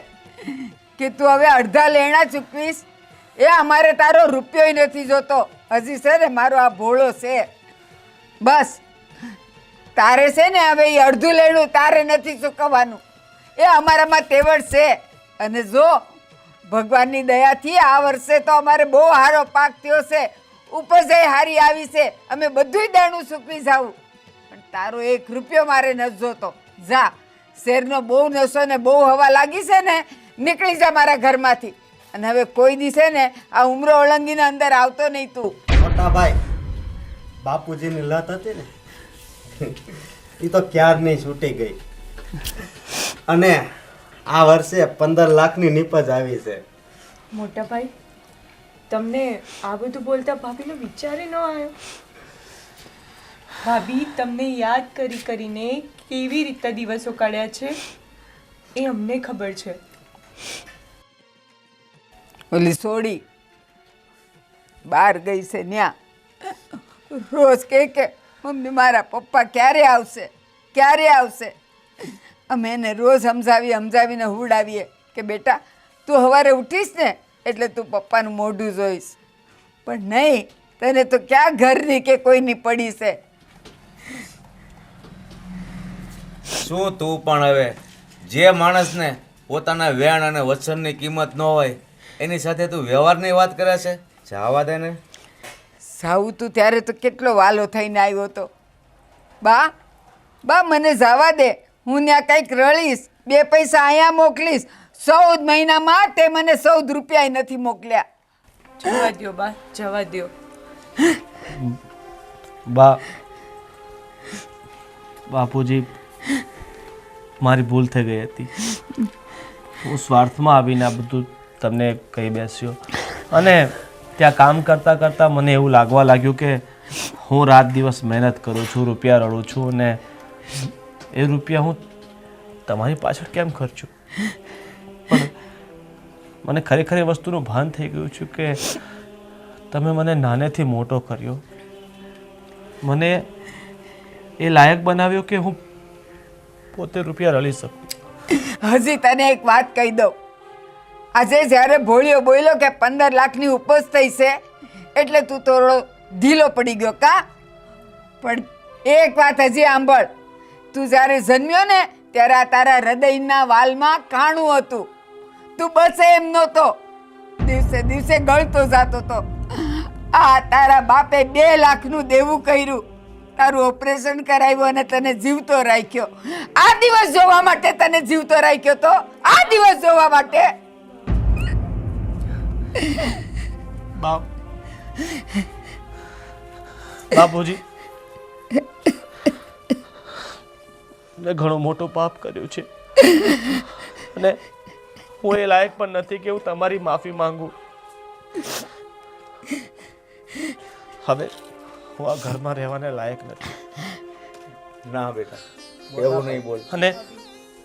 કે તું હવે અડધા લેણા ચૂકવીશ. એ અમારે તારો રૂપિયો નથી જોતો. હજી છે ને મારો આ ભોળો છે. બસ તારે છે ને હવે એ અડધું લેણું તારે નથી ચૂકવવાનું. એ અમારામાં તેવડ છે. અને જો ભગવાનની દયાથી આ વર્ષે તો અમારે બહુ સારો પાક થયો છે, ઉપજ હારી આવી છે, અમે બધુંય દેણું ચૂકવી જાવું. પણ તારો 1 રૂપિયો મારે નથી જોતો. જા, શેરનો બહુ નશો ને બહુ હવા લાગી છે ને, નીકળી જા મારા ઘરમાંથી. અને હવે કોઈ દી છે ને આ ઉમરો ઓળંગીને અંદર આવતો નહીં તું. મોટા ભાઈ, બાપુજીની લત હતી ને એ તો ક્યારની છૂટી ગઈ. અને આ વર્ષે 15 લાખની નીપજ આવી છે. મોટા ભાઈ, તમને આ બધું બોલતા ભાભીનો વિચાર ન આવ્યો? ભાભી તમને યાદ કરી કરીને કેવી રીતે દિવસો કાઢ્યા છે એ અમને ખબર છે. ઓલી સોડી બહાર ગઈ છે ન્યા રોજ કે મમ્મી મારા પપ્પા ક્યારે આવશે, ક્યારે આવશે. અમે એને રોજ સમજાવીને હુડાવીએ કે બેટા તું સવારે ઉઠીશ ને એટલે તું પપ્પાનું મોઢું જોઈશ. પણ નહીં, તને તો ક્યાં ઘરની કે કોઈની પડી છે. શું તું પણ હવે જે માણસને પોતાના વેણ અને વચનની કિંમત ન હોય એની સાથે તું વ્યવહારની વાત કરે છે? જવા દે ને. સાવું તું ત્યારે તો કેટલો વાલો થઈને આવ્યો હતો. બા બા મને જવા દે, હું ત્યાં કંઈક રળીશ, 2 પૈસા અહીંયા મોકલીશ. 14 મહિનામાં તે મને 14 રૂપિયા નથી મોકલ્યા. જવા દ્યો બા, જવા દ્યો. બાપુજી, મારી ભૂલ થઈ ગઈ હતી. હું સ્વાર્થમાં આવીને આ બધું તમને કહી બેસ્યો. અને ત્યાં કામ કરતાં કરતાં મને એવું લાગવા લાગ્યું કે હું રાત દિવસ મહેનત કરું છું, રૂપિયા રડું છું, અને એ રૂપિયા હું તમારી પાછળ કેમ ખર્ચું. પણ મને ખરેખર એ વસ્તુનું ભાન થઈ ગયું છે કે તમે મને નાનેથી મોટો કર્યો, મને એ લાયક બનાવ્યો કે હું પોતે રૂપિયા રળી શકું. હજી તને એક વાત કહી દઉં. આજે જ્યારે ભોળિયો બોલ્યો કે 15 લાખની ઉપજ થઈ છે એટલે તું થોડો ઢીલો પડી ગયો કા. પણ એક વાત હજી સાંભળ. તું જ્યારે જન્મ્યો ને ત્યારે આ તારા હૃદયના વાલમાં કાણું હતું. તું બસે એમ નહોતો, દિવસે દિવસે ગળતો જાતો હતો. આ તારા બાપે 2 લાખનું દેવું કર્યું, તારું ઓપરેશન કરાવ્યું અને તને જીવતો રાખ્યો. આ દિવસ જોવા માટે તને જીવતો રાખ્યો તો, આ દિવસ જોવા માટે. બાપુજી, મેં ઘણું મોટું પાપ કર્યું છે અને હું એ લાયક પણ નથી કે હું તમારી માફી માંગુ. હવે હું આ ઘરમાં રહેવાને લાયક નથી. ના બેટા, એવું નહીં બોલ. અને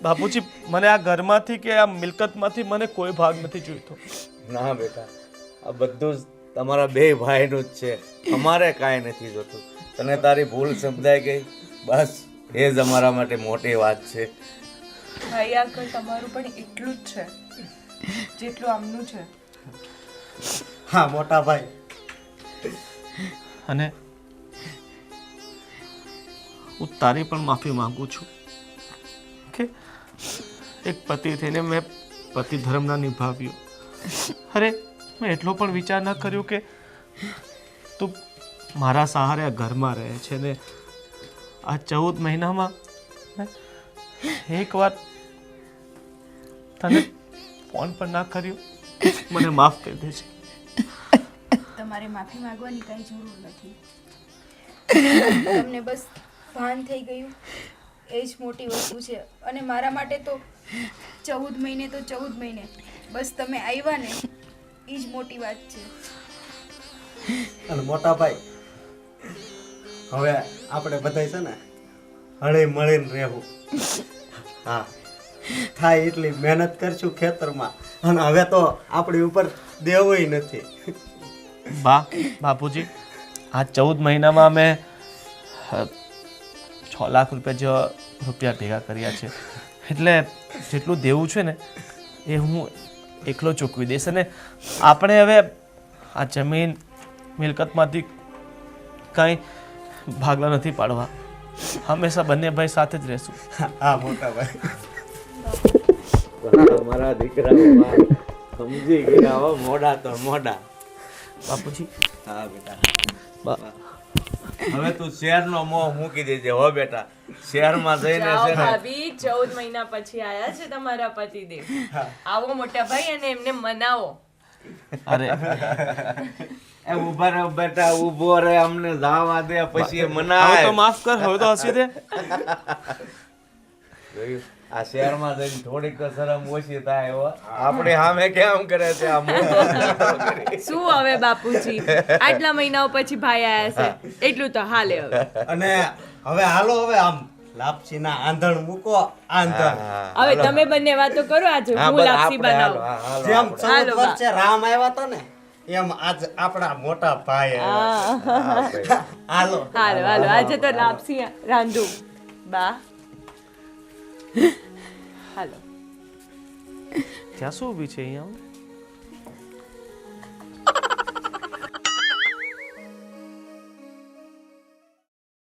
બાપુજી, મને આ ઘરમાંથી કે આ મિલકતમાંથી મને કોઈ ભાગ નથી જોઈતો. ના બેટા, આ બધું જ તમારા 2 ભાઈનું જ છે. અમારે કાંઈ નથી જોતું. તને તારી ભૂલ સમજાઈ ગઈ, બસ એ જ અમારા માટે મોટી વાત છે. ભાઈ, આ ઘર તમારું પણ એટલું જ છે જેટલું આમનું છે. હા મોટા ભાઈ. અને હું તારી પણ માફી માંગુ છું કે એક પતિ થઈને મેં પતિ ધર્મ ના નિભાવ્યો. અરે મેં એટલો પણ વિચાર ન કર્યો કે તું મારા સહારે આ ઘરમાં રહે છે ને આ 14 મહિનામાં મેં એકવાર તને ફોન પણ ના કર્યો. મને માફ કરી દેજે. તમારે માફી માંગવાની કાંઈ જરૂર નથી. તમને બસ ભાન થઈ ગયું એ જ મોટી વસ્તુ છે. અને મારા માટે તો 14 મહિને તો 14 મહિને બસ તમે આવ્યા ને એ જ મોટી વાત છે. અને મોટા ભાઈ હવે આપણે બધાય છે ને હળી મળીને રહેવું. હા, થાય એટલી મહેનત કરશું ખેતરમાં. અને હવે તો આપણી ઉપર દેવોય નથી. બાપુજી આ 14 મહિનામાં અમે 6 લાખ રૂપિયા ભેગા કર્યા છે. એટલે જેટલું દેવું છે ને એ હું એકલો ચૂકવી દઈશ. અને આપણે હવે આ જમીન મિલકતમાંથી કાંઈ ભાગલા નથી પાડવા. હંમેશા બંને ભાઈ સાથે જ રહેશું. હા મોટા ભાઈ. મારા દીકરા સમજી ગયા હો, મોડા તો મોડા. બાપુજી હા બેટા, હવે તું શહેરનો મોહ મૂકી દેજે હો બેટા. શહેરમાં જઈને જાઓ છે ને ભાભી 14 મહિના પછી આયા છે તમારા પતિદેવ. આવો મોટા ભાઈ અને એમને મનાવો. અરે એ ઉભા રહે બેટા, ઊભો રહે, અમને જાવા દે, પછી એ હવે મનાય. તો માફ કર, હવે તો હસી દે. જોયું? આ શહેરમાં જઈને થોડીક તો શરમ ઓછી થાય હો. આપણે સામે કેમ કરે છે આ મોટો શું હવે બાપુજી, આટલા મહિનાઓ પછી ભાઈ આયા છે એટલું તો હાલે હવે. અને હવે હાલો હવે આમ લાપસીના આંધણ મૂકો. આંધણ હવે તમે બંને વાતો કરો, આજે હું લાપસી બનાવું. જેમ હાલો 14 વર્ષે રામ આવ્યા હતા ને એમ આજ આપણા મોટા ભાઈ આવ્યા. હાલો હાલો હાલો, આજે તો લાપસી રાંધું. બા હાલો. ત્યાં શું ઊભી છે અહીંયા?